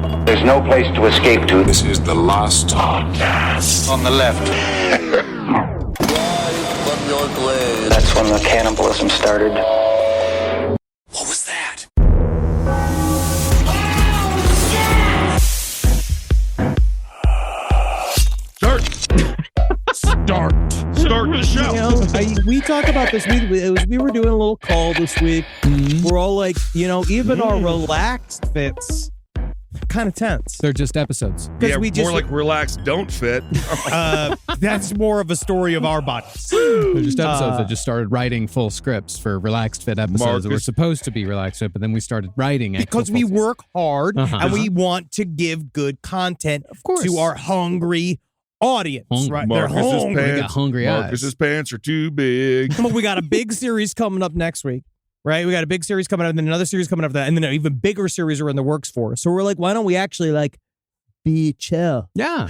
There's no place to escape to. This is the last podcast. On the left. From your grave. That's when the cannibalism started. What was that? Start the show. You know, we talk about this. We were doing a little call this week. We're all like, you know, even our relaxed fits kind of tense. They're just episodes. Yeah, more like relaxed don't fit. That's more of a story of our bodies. They're just episodes that just started writing full scripts for relaxed fit episodes that were supposed to be relaxed fit, but then we started writing because we work hard and we want to give good content, of course, to our hungry audience. Right? They're hungry. We got hungry eyes. Marcus's pants are too big. Well, we got a big series coming up next week. Right, we got a big series coming up, and then another series coming up, and then an even bigger series are in the works for us. So we're like, why don't we actually be chill? Yeah,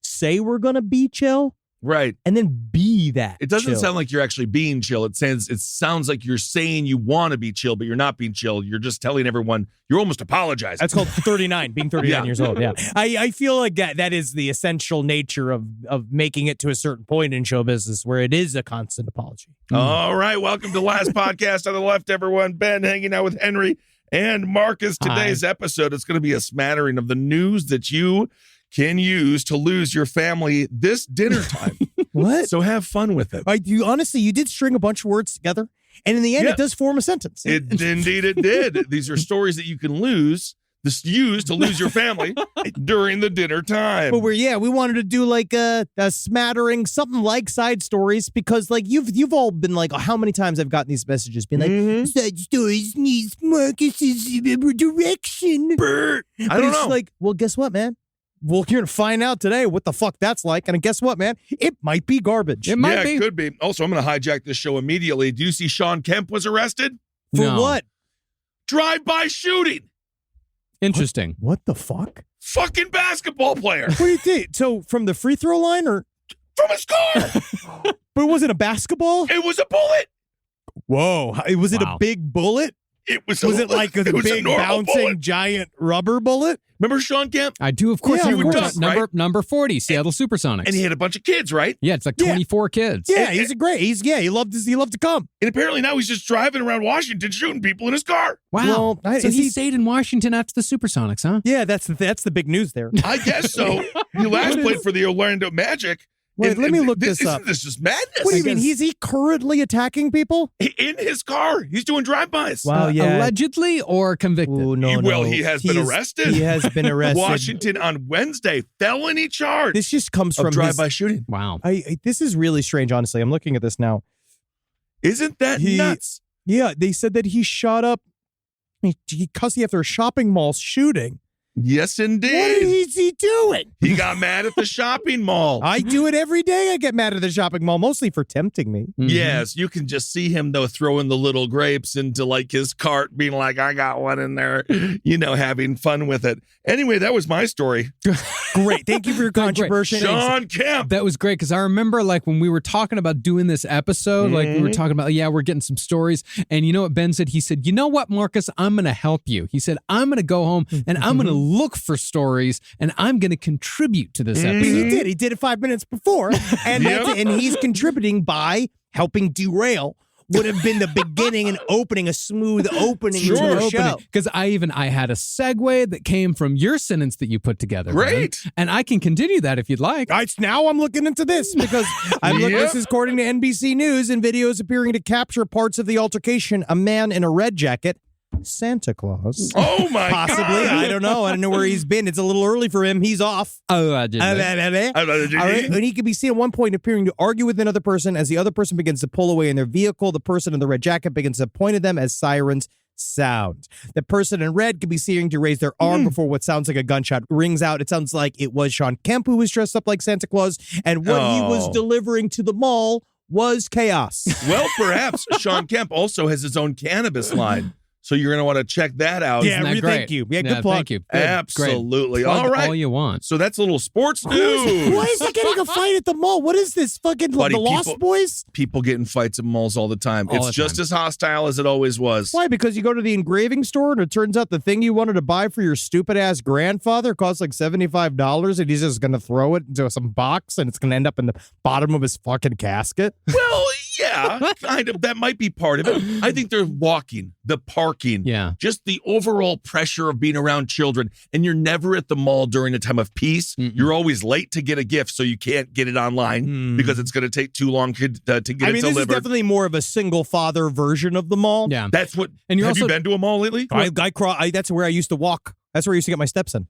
say we're gonna be chill, right? And then be that. It doesn't chill. sound like you're actually being chill. It sounds like you're saying you want to be chill, but you're not being chill. You're just telling everyone. You're almost apologizing. That's called 39, being 39 years old. Yeah, I feel like that is the essential nature of making it to a certain point in show business where it is a constant apology. All right, welcome to the last podcast on the left, everyone. Ben hanging out with Henry and Marcus. Today's episode is going to be a smattering of the news that you can use to lose your family this dinner time. What? So have fun with it. You did string a bunch of words together, and in the end, it does form a sentence. Indeed it did. These are stories that you can use to lose your family during the dinner time. But we wanted to do like a smattering, something like side stories, because like you've all been like, how many times I've gotten these messages being like, side stories needs Marcus's direction. I don't know. Like, well, guess what, man? Well, you're going to find out today what the fuck that's like. And guess what, man? It might be garbage. It might be. It could be. Also, I'm going to hijack this show immediately. Do you see Sean Kemp was arrested? For what? Drive-by shooting. Interesting. What the fuck? Fucking basketball player. What do you think? So from the free throw line or? From his car. But it wasn't a basketball? It was a bullet. Whoa. Was it a big bullet? Was it like a big bouncing bullet. Giant rubber bullet? Remember Sean Kemp? I do, of course. Yeah, You of would course. just number 40, Seattle Supersonics. And he had a bunch of kids, right? Yeah, it's like 24 kids. Yeah, he's he loved to come. And apparently now he's just driving around Washington shooting people in his car. Wow. Well, so he stayed in Washington after the Supersonics, huh? Yeah, that's the big news there. I guess so. He last played for the Orlando Magic. Wait, let me look this up. Isn't this just madness? What do you mean? Is he currently attacking people? In his car. He's doing drive-bys. Wow, yeah. Allegedly or convicted? Ooh, no. He has been arrested. He has been arrested. Washington on Wednesday. Felony charge. This just comes from drive-by shooting. Wow. This is really strange, honestly. I'm looking at this now. Isn't that nuts? Yeah, they said that he shot up because after a shopping mall shooting. Yes, indeed. What is he doing? He got mad at the shopping mall. I do it every day. I get mad at the shopping mall, mostly for tempting me. Mm-hmm. Yes, you can just see him, though, throwing the little grapes into, like, his cart, being like, I got one in there, having fun with it. Anyway, that was my story. Great. Thank you for your controversy. Sean Kemp. That was great, because I remember, like, when we were talking about doing this episode, like, we were talking about, we're getting some stories, and you know what Ben said? He said, you know what, Marcus? I'm going to help you. He said, I'm going to go home, and I'm going to look for stories, and I'm going to contribute to this episode. He did it 5 minutes before, and and he's contributing by helping derail would have been the beginning and opening, a smooth opening to the show. Because I had a segue that came from your sentence that you put together. Great. Ben, and I can continue that if you'd like. Now I'm looking into this because this is according to NBC News, and videos appearing to capture parts of the altercation. A man in a red jacket, Santa Claus. Oh my Possibly. God. I don't know. I don't know where he's been. It's a little early for him. He's off. Oh, I did. And he can be seen at one point appearing to argue with another person. As the other person begins to pull away in their vehicle, the person in the red jacket begins to point at them as sirens sound. The person in red can be seen to raise their arm before what sounds like a gunshot rings out. It sounds like it was Sean Kemp who was dressed up like Santa Claus, and what he was delivering to the mall was chaos. Well, perhaps Sean Kemp also has his own cannabis line. So you're going to want to check that out. Yeah, Isn't that thank great? you. Yeah, good plug. Thank you. Good. Absolutely. Great. Plug All right. all you want. So that's a little sports Why news. is he getting a fight at the mall? What is this fucking Buddy, the Lost Boys? People get in fights at malls all the time. All It's the just time. as hostile as it always was. Why? Because you go to the engraving store and it turns out the thing you wanted to buy for your stupid ass grandfather costs like $75 and he's just going to throw it into some box and it's going to end up in the bottom of his fucking casket. Well, yeah, kind of. That might be part of it. I think they're walking, the parking, Yeah. just the overall pressure of being around children. And you're never at the mall during a time of peace. Mm-mm. You're always late to get a gift, so you can't get it online because it's going to take too long to get I it mean, this is delivered. definitely more of a single father version of the mall. Yeah. That's what. And you're have you also- been to a mall lately? That's where I used to walk. That's where I used to get my steps in.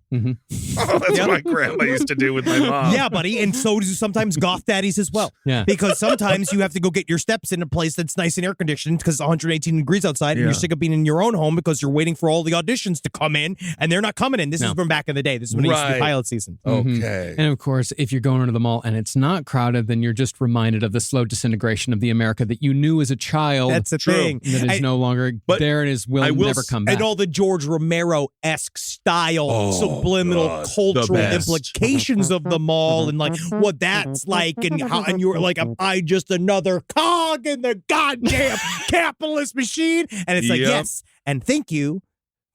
Oh, that's what my grandma used to do with my mom. Yeah, buddy. And so do sometimes goth daddies as well. Yeah. Because sometimes you have to go get your steps in a place that's nice and air conditioned because it's 118 degrees outside and Yeah. you're sick of being in your own home because you're waiting for all the auditions to come in and they're not coming in. This No. is from back in the day. This is when it used to be Right. pilot season. Okay. And of course, if you're going into the mall and it's not crowded, then you're just reminded of the slow disintegration of the America that you knew as a child. That's the True. thing. that is no longer But there and is will I will never s- come back. And all the George Romero-esque style, Oh, subliminal God, the cultural best. implications of the mall and like what that's like and how and you're like, am I just another cog in the goddamn capitalist machine? And it's like, Yep. yes, and thank you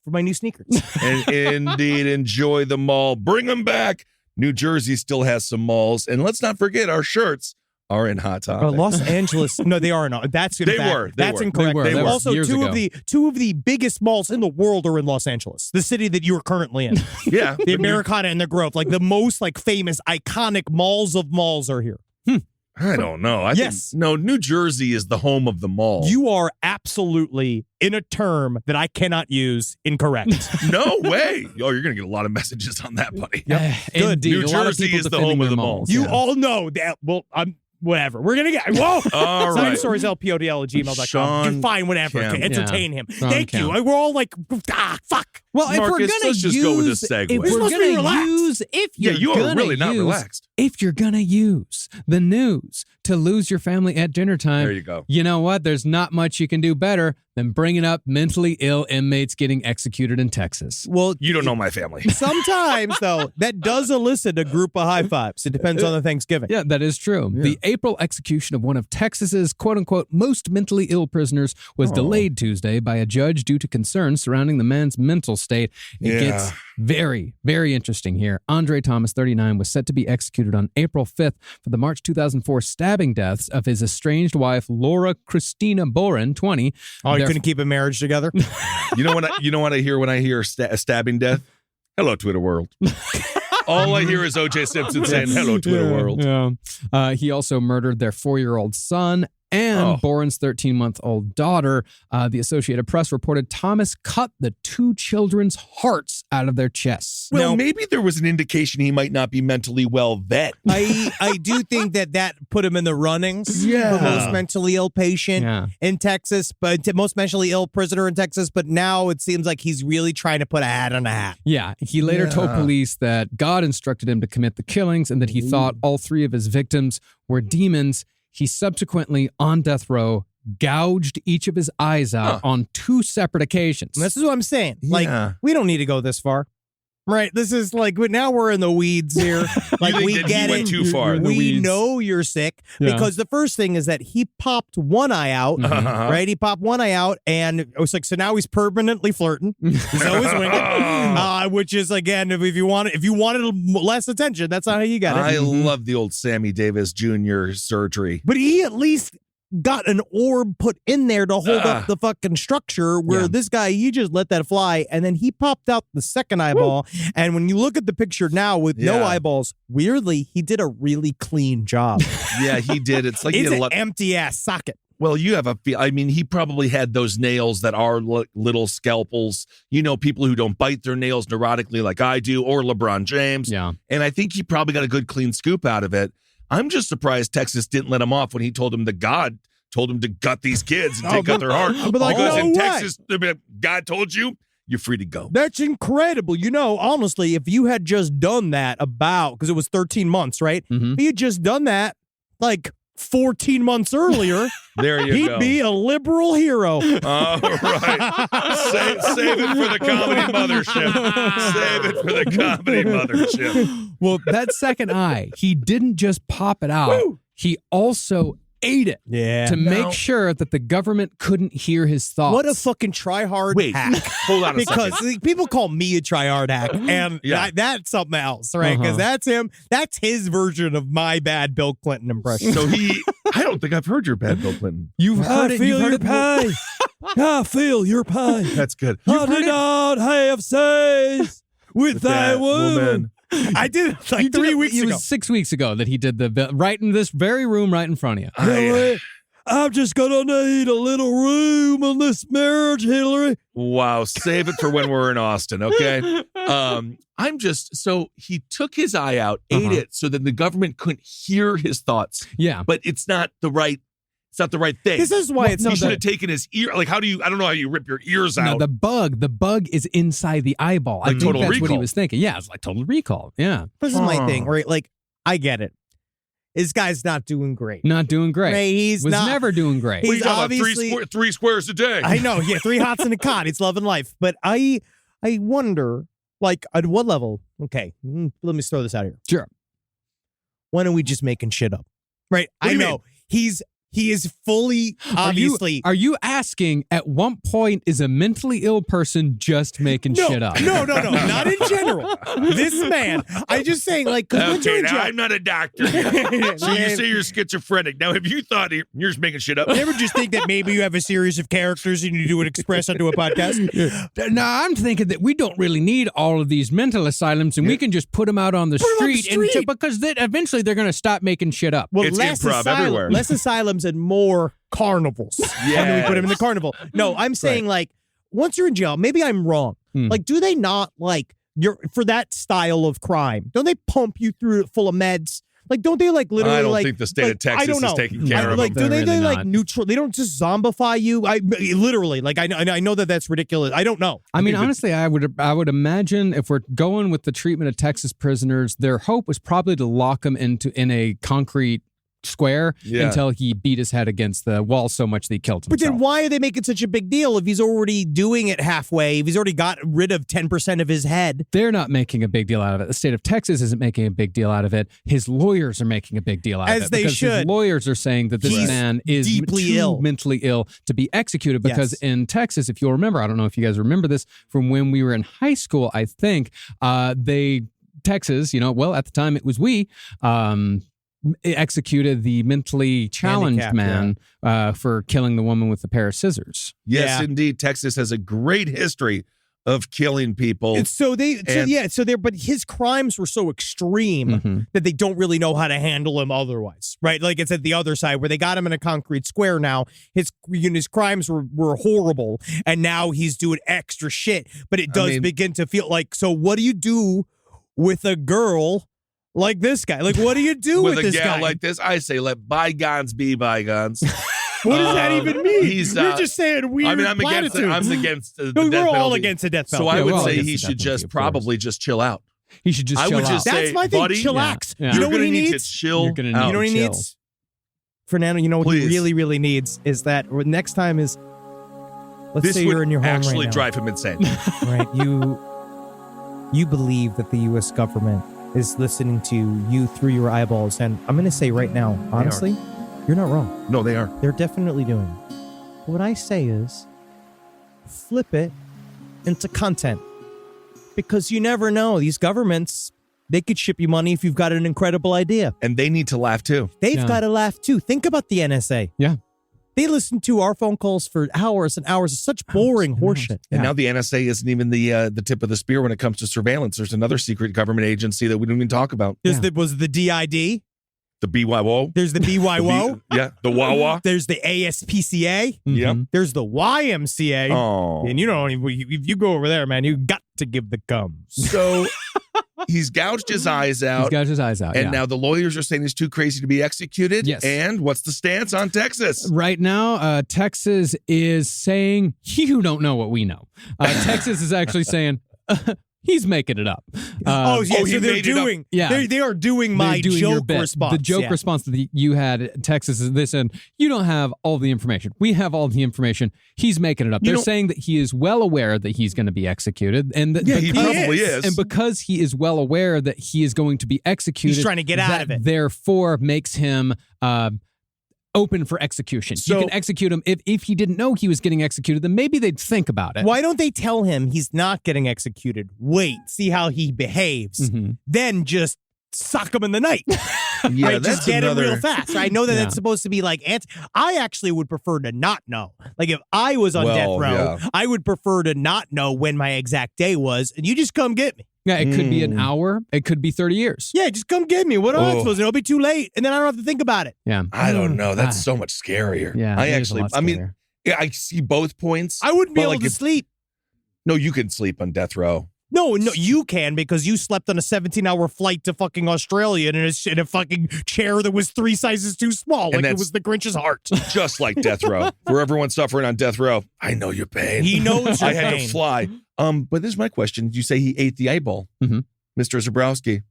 for my new sneakers. And indeed, enjoy the mall. Bring them back. New Jersey still has some malls. And let's not forget our shirts are in Hot Topic. Los Angeles. No, they are not. That's in They fact, were. They that's were. incorrect. They were. Also, Years two ago. of the biggest malls in the world are in Los Angeles, the city that you are currently in. Yeah. The Americana and the Grove, like the most like famous, iconic malls of malls are here. I don't know. Yes. No, New Jersey is the home of the mall. You are absolutely in a term that I cannot use incorrect. No way. Oh, you're going to get a lot of messages on that, buddy. Indeed. New a lot of Jersey people is the defending home of their the malls. You Yeah. all know that. Well, I'm whatever. We're gonna get whoa. All right. StoryStoriesLPODL@gmail.com. Sean You're fine, whatever. Kemp. Okay, entertain him. Sean Thank you. Kemp. We're all like, fuck. Well, if we're Marcus, gonna let's just use, go with this segue. if We're we're supposed to be gonna relaxed. use, if Yeah, you're you are gonna really not use- relaxed. If you're gonna use the news to lose your family at dinner time, There you go. You know what? There's not much you can do better than bringing up mentally ill inmates getting executed in Texas. Well, You don't know my family. sometimes though that does elicit a group of high fives. It depends on the Thanksgiving. Yeah, that is true. The April execution of one of Texas's quote-unquote most mentally ill prisoners was delayed Tuesday by a judge due to concerns surrounding the man's mental state. It gets very, very interesting here. Andre Thomas, 39, was set to be executed on April 5th for the March 2004 stabbing deaths of his estranged wife, Laura Christina Boren, 20. Oh, you Their- couldn't keep a marriage together? You know what I hear when I hear a stabbing death? Hello, Twitter world. All I hear is O.J. Simpson saying, hello, Twitter world. Yeah. He also murdered their 4-year-old son and Boren's 13-month-old daughter. The Associated Press reported Thomas cut the two children's hearts out of their chests. Well, maybe there was an indication he might not be mentally well vet. I do think that put him in the runnings Yeah. for most mentally ill patient in Texas, but most mentally ill prisoner in Texas. But now it seems like he's really trying to put a hat on a hat. Yeah, he later told police that God instructed him to commit the killings and that he thought all 3 of his victims were demons. He subsequently, on death row, gouged each of his eyes out on 2 separate occasions. And this is what I'm saying. Like, Yeah. we don't need to go this far. Right. This is like, now we're in the weeds here. Like, think we that he get went it. too far. in the We weeds. know you're sick because the first thing is that he popped one eye out, right? He popped one eye out, and it was like, so now he's permanently flirting. He's always winking, which is, again, if you wanted less attention, that's not how you got it. I love the old Sammy Davis Jr. surgery. But he at least got an orb put in there to hold up the fucking structure where this guy, you just let that fly, and then he popped out the second eyeball. And when you look at the picture now with no eyeballs, weirdly, he did a really clean job. Yeah, he did. It's like he It's had a an lot. empty-ass socket. Well, you have I mean, he probably had those nails that are little scalpels. You know, people who don't bite their nails neurotically like I do, or LeBron James. Yeah. And I think he probably got a good clean scoop out of it. I'm just surprised Texas didn't let him off when he told him that God told him to gut these kids and take out their heart. but like, because no in way. Texas, God told you, you're free to go. That's incredible. You know, honestly, if you had just done that because it was 13 months, right? If you had just done that like 14 months earlier, There you He'd go. be a liberal hero. All right. Save it for the comedy mothership. Save it for the comedy mothership. Well, that second eye, he didn't just pop it out. He also ate it Yeah. to Now- make sure that the government couldn't hear his thoughts. What a fucking try-hard Wait, hack. hold on a Because second. people call me a try-hard hack, and Yeah. that's something else, right? Because that's him. That's his version of my bad Bill Clinton impression. So I don't think I've heard your bad Bill Clinton. You've heard it. You've heard it. pain. I feel your pain. That's good. I did not have sex with That woman. I did it like You did 3 it- weeks it ago. was 6 weeks ago that he did right in this very room right in front of you. I'm just gonna need a little room in this marriage, Hillary. Wow. Save it for when we're in Austin, okay? So he took his eye out, ate it, so that the government couldn't hear his thoughts. Yeah. But it's not the right thing. This is why it's He not should have taken his ear. Like, I don't know how you rip your ears No, out. the bug is inside the eyeball. I Like think Total that's what he Recall. was thinking. Yeah, it's like Total Recall. Yeah. This is my thing, right? Like, I get it. This guy's not doing great. Not doing great. Right, he's was not- never doing great. What are you he's talking about? obviously- Three squares a day. I know, yeah, 3 hots in a cot. It's loving life. But I wonder, like, at what level? Okay, let me throw this out here. Sure. When are we just making shit up? Right? What do I you know. He is fully, obviously. Are you asking at what point is a mentally ill person just making shit up? No, not in general. This man, I'm just saying, like, 'cause once you're Okay, in now jail- I'm not a doctor. So you say you're schizophrenic. Now, have you thought you're just making shit up? You ever just think that maybe you have a series of characters and you do it express onto a podcast? No, I'm thinking that we don't really need all of these mental asylums, and we can just put them out on the them on the street, and street. because then eventually they're going to stop making shit up. Well, It's improv everywhere. less asylums and more carnivals. And then we put him in the carnival. No, I'm saying like once you're in jail, maybe I'm wrong. Like, do they not like for that style of crime? Don't they pump you through it full of meds? Like, don't they like literally? I don't like, think the state like, of Texas I don't know. is taking care of like, them. do they They're really like not. neutral? They don't just zombify you. I literally like. I know that that's ridiculous. I don't know. I mean, honestly, I would imagine if we're going with the treatment of Texas prisoners, their hope was probably to lock them in a concrete square until he beat his head against the wall so much that he killed himself. But then why are they making such a big deal if he's already doing it halfway? If he's already got rid of 10% of his head? They're not making a big deal out of it. The state of Texas isn't making a big deal out of it. His lawyers are making a big deal out of As it. they because should. His lawyers are saying that this He's man is deeply too ill. mentally ill to be executed because Yes. in Texas, if you'll remember, I don't know if you guys remember this from when we were in high school, I think, Texas, well, at the time it was executed the mentally challenged Handicapped, man for killing the woman with the pair of scissors. Yes, Yeah. indeed. Texas has a great history of killing people. But his crimes were so extreme that they don't really know how to handle him otherwise, right? Like it's at the other side where they got him in a concrete square now. His crimes were horrible, and now he's doing extra shit. But it does begin to feel like, so what do you do with a girl like this guy? Like, what do you do with a this gal guy? like this, I say let bygones be bygones. What does that even mean? He's, You're just saying weird I'm against platitudes. the No, death we're all penalty. against the death So penalty. I would we're all say against he the should death penalty, just of course. probably just chill out. He should just I chill would out. just say, That's my thing. buddy, Chillax. Yeah. You know You're what gonna he need needs? to chill You're gonna out. You know what he chill. needs? Fernando, you know what Please. he really, really needs is that next time is, let's This say would you're in your home actually right now, drive him insane. right? You believe that the U.S. government is listening to you through your eyeballs, and I'm going to say right now, honestly, you're not wrong. No, they are. They're definitely doing it. But what I say is, flip it into content, because you never know. These governments, they could ship you money if you've got an incredible idea. And they need to laugh too. They've Yeah. got to laugh too. Think about the NSA. Yeah. They listen to our phone calls for hours and hours. It's such boring horseshit. And now the NSA isn't even the tip of the spear when it comes to surveillance. There's another secret government agency that we don't even talk about. Was the DID. The BYO. There's the BYO. The Wawa. There's the ASPCA. Yep. There's the YMCA. Oh. And you know, if you go over there, man, you got to give the gums. So he's gouged his eyes out. He's got his eyes out. And yeah. now the lawyers are saying he's too crazy to be executed. Yes. And what's the stance on Texas? Right now, Texas is saying, you don't know what we know. Texas is actually saying, He's making it up. So he they're made it up. doing. Yeah. they are doing my They're doing your joke bit. response. The joke yeah. response that you had in Texas is this, and you don't have all the information. We have all the information. He's making it up. They're saying that he is well aware that he's going to be executed, and that he probably is. And because he is well aware that he is going to be executed, He's trying to get out of it. Therefore, makes him open for execution. So- you can execute him. If he didn't know he was getting executed, then maybe they'd think about it. Why don't they tell him he's not getting executed? Wait, see how he behaves. Then just sock him in the night. Yeah, Right, that's just get another. him real fast. I know that Yeah. it's supposed to be like I actually would prefer to not know. Like if I was on death row, I would prefer to not know when my exact day was, and you just come get me. Yeah, it could be an hour. It could be 30 years. Yeah, just come get me. What am I Oh. supposed to? It'll be too late, and then I don't have to think about it. Yeah. I don't know. That's so much scarier. Yeah. I it is a actually, lot I mean, scarier. yeah, I see both points. I wouldn't be But, able like, to if- sleep. No, you can sleep on death row. No, you can because you slept on a 17-hour flight to fucking Australia in a fucking chair that was 3 sizes too small, like it that's- was the Grinch's heart. Just like death row. For everyone suffering on death row, I know your pain. He knows your I had pain. to fly. But this is my question. You say he ate the eyeball, Mhm. Mr. Zabrowski.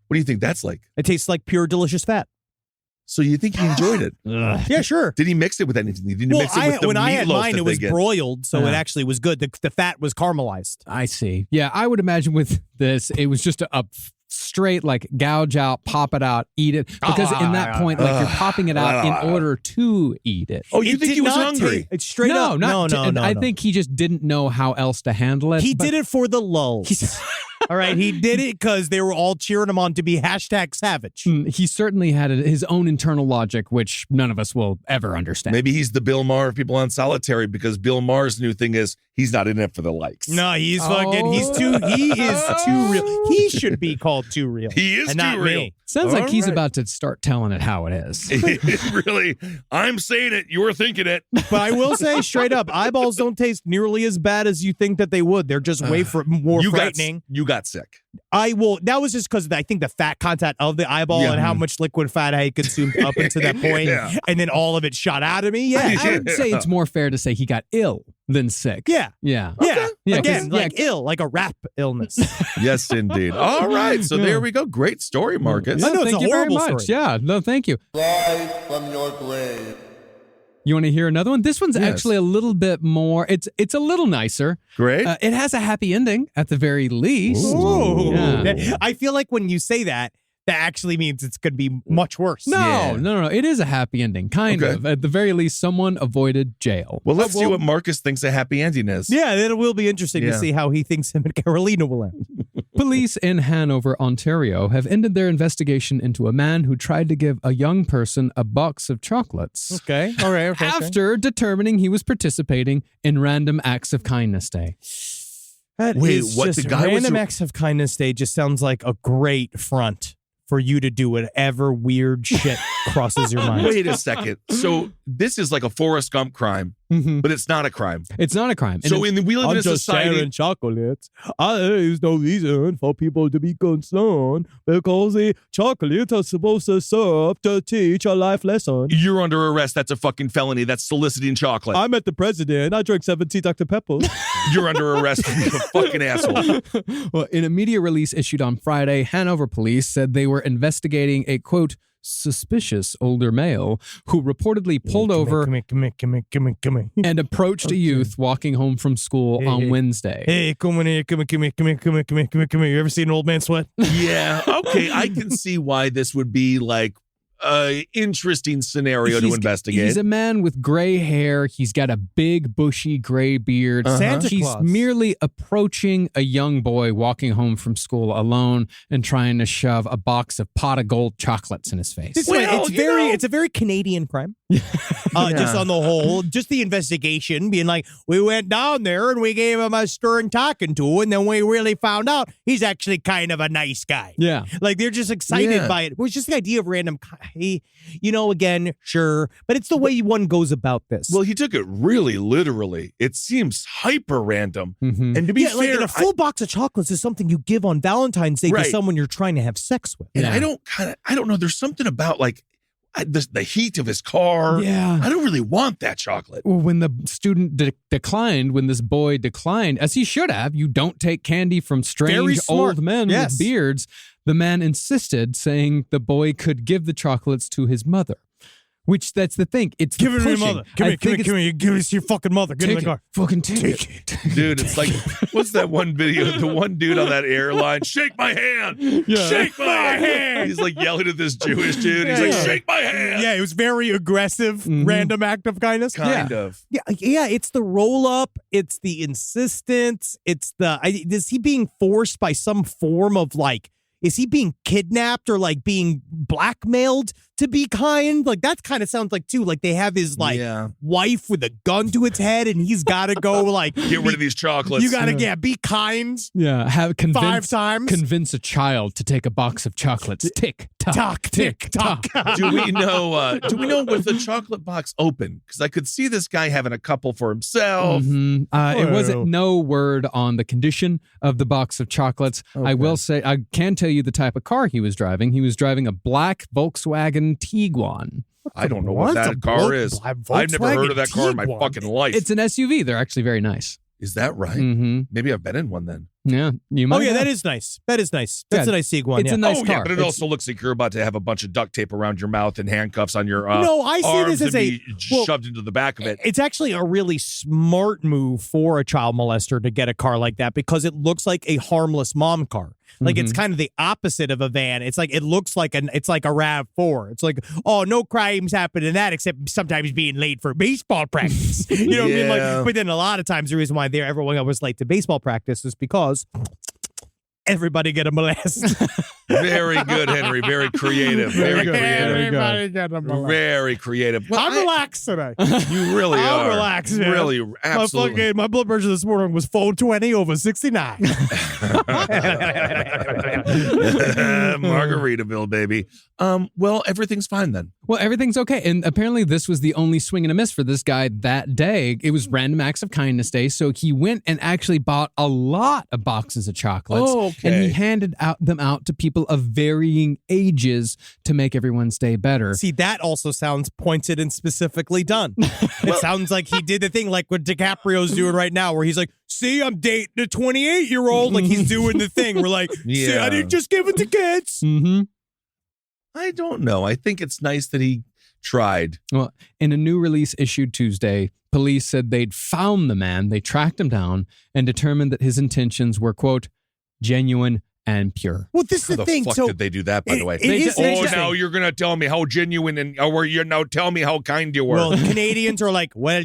What do you think that's like? It tastes like pure, delicious fat. So you think he enjoyed it? Yeah, sure. Did he mix it with anything? Did he mix it with the when I had meatloaf mine, that it they was get? broiled, so Yeah. it actually was good. The fat was caramelized. I see. Yeah, I would imagine with this, it was just a straight like gouge out, pop it out, eat it. Because in that point, like you're popping it out in order to eat it. Oh, you It think did he was not hungry? ta- it's straight up. No. I think he just didn't know how else to handle it. He but- did it for the lulz. All right, he did it because they were all cheering him on to be #savage. He certainly had his own internal logic, which none of us will ever understand. Maybe he's the Bill Maher of people on solitary because Bill Maher's new thing is he's not in it for the likes. No, he is too real. He should be called too real. He is and too not real. me. Sounds like All he's right. about to start telling it how it is. Really, I'm saying it. You're thinking it. But I will say straight up, eyeballs don't taste nearly as bad as you think that they would. They're just way more frightening. You got sick. That was just because I think the fat content of the eyeball and how much liquid fat I had consumed up until that point, Yeah. and then all of it shot out of me. Yeah. I would say it's more fair to say he got ill than sick. Yeah. Yeah. Yeah. Yeah, Again, 'cause- like ill, like a rap illness. Yes, indeed. All right. So there we go. Great story, Marcus. I know, it's thank a you very horrible much. story. Yeah, no, thank you. Rise from your grave. You want to hear another one? This one's Yes. actually a little bit more. It's a little nicer. Great. It has a happy ending at the very least. Ooh. Yeah. I feel like when you say that, that actually means it's going to be much worse. No. It is a happy ending, kind Okay. of. At the very least, someone avoided jail. Well, let's see what Marcus thinks a happy ending is. Yeah, then it will be interesting Yeah. to see how he thinks him and Carolina will end. Police in Hanover, Ontario, have ended their investigation into a man who tried to give a young person a box of chocolates. Okay. All right. Okay. After determining he was participating in Random Acts of Kindness Day. That Wait, is what, just the guy was Random a- Acts of Kindness Day just sounds like a great front for you to do whatever weird shit crosses your mind. Wait a second. So this is like a Forrest Gump crime, Mhm. but it's not a crime. It's not a crime. And So we live in a society. chocolates. There's no reason for people to be concerned because the chocolates are supposed to serve to teach a life lesson. You're under arrest. That's a fucking felony. That's soliciting chocolate. I met the president. I drank 17 Dr. Peppers. You're under arrest. You're a fucking asshole. Well, in a media release issued on Friday, Hanover police said they were investigating a, quote, suspicious older male who reportedly pulled over Come here. and approached a youth walking home from school on Wednesday. Hey, come on here. Come here. You ever seen an old man sweat? Yeah. Okay. I can see why this would be like interesting scenario to investigate. He's a man with gray hair. He's got a big, bushy, gray beard. Santa He's Claus. merely approaching a young boy walking home from school alone and trying to shove a box of pot of gold chocolates in his face. It's a very Canadian crime. Just on the whole, just the investigation being like, we went down there and we gave him a stern talking to, and then we really found out he's actually kind of a nice guy. Yeah. Like they're just excited by it. It was just the idea of random, again, sure, but it's the way one goes about this. Well, he took it really literally. It seems hyper random. Mhm. And to be yeah, fair, like a full box of chocolates is something you give on Valentine's Day Right. to someone you're trying to have sex with. I don't know. There's something about like, the heat of his car. Yeah. I don't really want that chocolate. Well, when the student declined, when this boy declined, as he should have, you don't take candy from Very strange smart. old men Yes. with beards. The man insisted, saying the boy could give the chocolates to his mother. Which, that's the thing. It's Give the it to your pushing. mother. Give it to your fucking mother. Get in Take the car. it. Fucking take it. Dude, it's like, what's that one video? The one dude on that airline, shake my hand. Yeah. Shake my hand. He's like yelling at this Jewish dude. He's like, shake my hand. Yeah, it was very aggressive, random act of kindness. Kind of. Yeah, it's the roll up, it's the insistence, it's the is he being forced by some form of like, is he being kidnapped or like being blackmailed to be kind? Like that kind of sounds like too, like they have his like wife with a gun to its head and he's got to go like Get rid of these chocolates. You got to be kind. Yeah, have 5 times. Convince a child to take a box of chocolates. Tick tock, tick tock. Do we know? Was the chocolate box open? Because I could see this guy having a couple for himself. It wasn't no word on the condition of the box of chocolates. Okay. I will say, I can tell you the type of car he was driving. He was driving a black Volkswagen Tiguan. I don't know what that car is. I've never heard of that car in my fucking life. It's an SUV. They're actually very nice. Is that right? Mm-hmm. Maybe I've been in one then. Yeah, you might. Oh yeah, have. that is nice. That is nice. That's a nice Tiguan. It's a nice car. Yeah, but it also looks like you're about to have a bunch of duct tape around your mouth and handcuffs on your No, I see arms this as and be shoved into the back of it. It's actually a really smart move for a child molester to get a car like that because it looks like a harmless mom car. Like it's kind of the opposite of a van. It's like it looks like it's like a RAV4. It's like, oh, no crimes happen in that except sometimes being late for baseball practice. You know what I mean? Like, but then a lot of times the reason why everyone was late to baseball practice is because everybody get a molest. Very good, Henry. Very creative. Very creative. Everybody get a molest. Very creative. Well, I'm relaxed today. You really are. I'm relaxed, man. Really, absolutely. My blood pressure this morning was 420 over 69. Margaritaville, baby. Well, everything's fine then. Well, everything's okay. And apparently this was the only swing and a miss for this guy that day. It was Random Acts of Kindness Day. So he went and actually bought a lot of boxes of chocolates. Oh, okay. And he handed them out to people of varying ages to make everyone's day better. See, that also sounds pointed and specifically done. It sounds like he did the thing like what DiCaprio's doing right now, where he's like, see, I'm dating a 28-year-old. Like he's doing the thing. We're like, see, I didn't just give it to kids. Mm-hmm. I don't know. I think it's nice that he tried. Well, in a new release issued Tuesday, police said they'd found the man. They tracked him down and determined that his intentions were, quote, genuine and pure. Well, this is How the the thing. fuck So did they do that, by the way? it is interesting. Now you're going to tell me how genuine or you're now tell me how kind you were. Well, Canadians are like, well,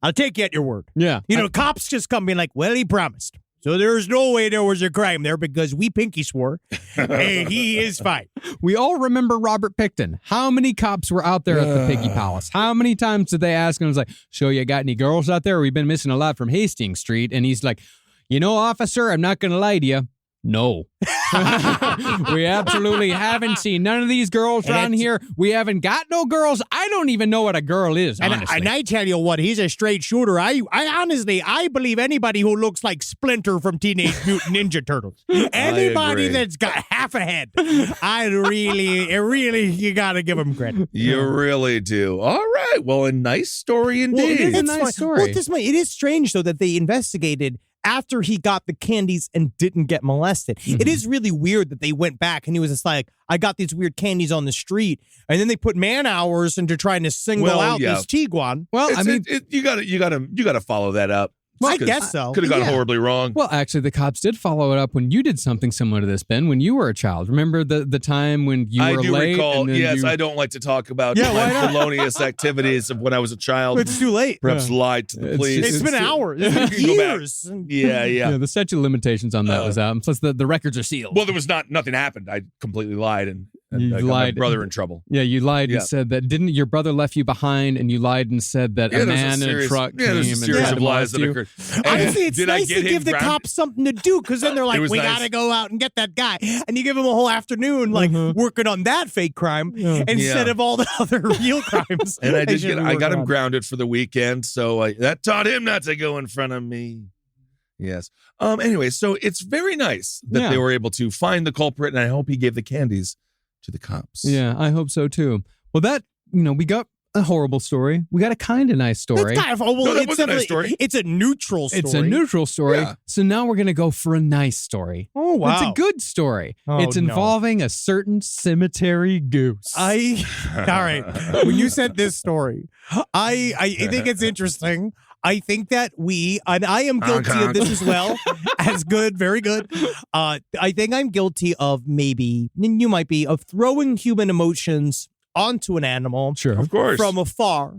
I'll take you at your word. Yeah. Cops just come being like, well, he promised. So there's no way there was a crime there because we pinky swore. And he is fine. We all remember Robert Picton. How many cops were out there at the Piggy Palace? How many times did they ask him? It was like, so you got any girls out there? We've been missing a lot from Hastings Street. And he's like, officer, I'm not going to lie to you. No. We absolutely haven't seen none of these girls around here. We haven't got no girls. I don't even know what a girl is, honestly. And I tell you what, he's a straight shooter. I honestly, I believe anybody who looks like Splinter from Teenage Mutant Ninja Turtles. Anybody agree. that's got half a head. You got to give him credit. You really do. All right. Well, a nice story indeed. It's a nice story. Well, it is strange, though, that they investigated after he got the candies and didn't get molested. Mm-hmm. It is really weird that they went back and he was just like, I got these weird candies on the street. And then they put man hours into trying to single out this Tiguan. Well, I mean, you gotta follow that up. I guess so. Could have gone horribly wrong. Well, actually, the cops did follow it up when you did something similar to this, Ben, when you were a child. Remember the time when you I were do late? recall. And then Yes, I don't like to talk about Yeah, why my not? felonious activities of when I was a child. It's too late. Perhaps lied to the police. It's been hours. It's been You can go back. years. Yeah. Yeah, the statute of limitations on that was out. And plus, the records are sealed. Well, there was nothing happened. I completely lied and You I got my lied. brother in trouble. Yeah, you lied Yeah. and said that your brother left you behind, and you lied and said that a man in a truck came there's a and series tried of to lies molest that you. occurred. Honestly, it's Did I nice get to him give the grounded? cops something to do because then they're like, was we nice. got to go out and get that guy. And you give them a whole afternoon like working on that fake crime instead of all the other real crimes. And I they did should get be I got working him on. grounded for the weekend, so that taught him not to go in front of me. Yes. Anyway, so it's very nice that Yeah. they were able to find the culprit, and I hope he gave the candies to the cops. Yeah, I hope so too. Well, we got a horrible story. We got a kind of nice story. That's kind of, well, No, that it's was a nice definitely- story. It's a neutral story. It's a neutral story. Yeah. So now we're going to go for a nice story. Oh, wow. It's a good story. Oh, it's no. involving a certain cemetery goose. All right. When you said this story, I think it's interesting. I think that and I am guilty of this as well. As good, very good. I think I'm guilty of maybe, and you might be, of throwing human emotions onto an animal. Sure. Of course. From afar,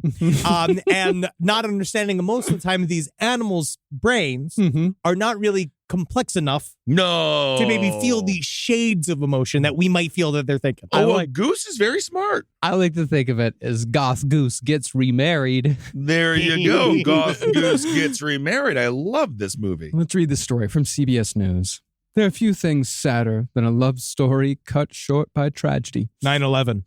and not understanding that most of the time these animals' brains are not really complex enough No. to maybe feel these shades of emotion that we might feel that they're thinking. Goose is very smart. I like to think of it as Goth Goose gets remarried. There you go. Goth Goose gets remarried. I love this movie. Let's read the story from CBS News. There are few things sadder than a love story cut short by tragedy. 9/11.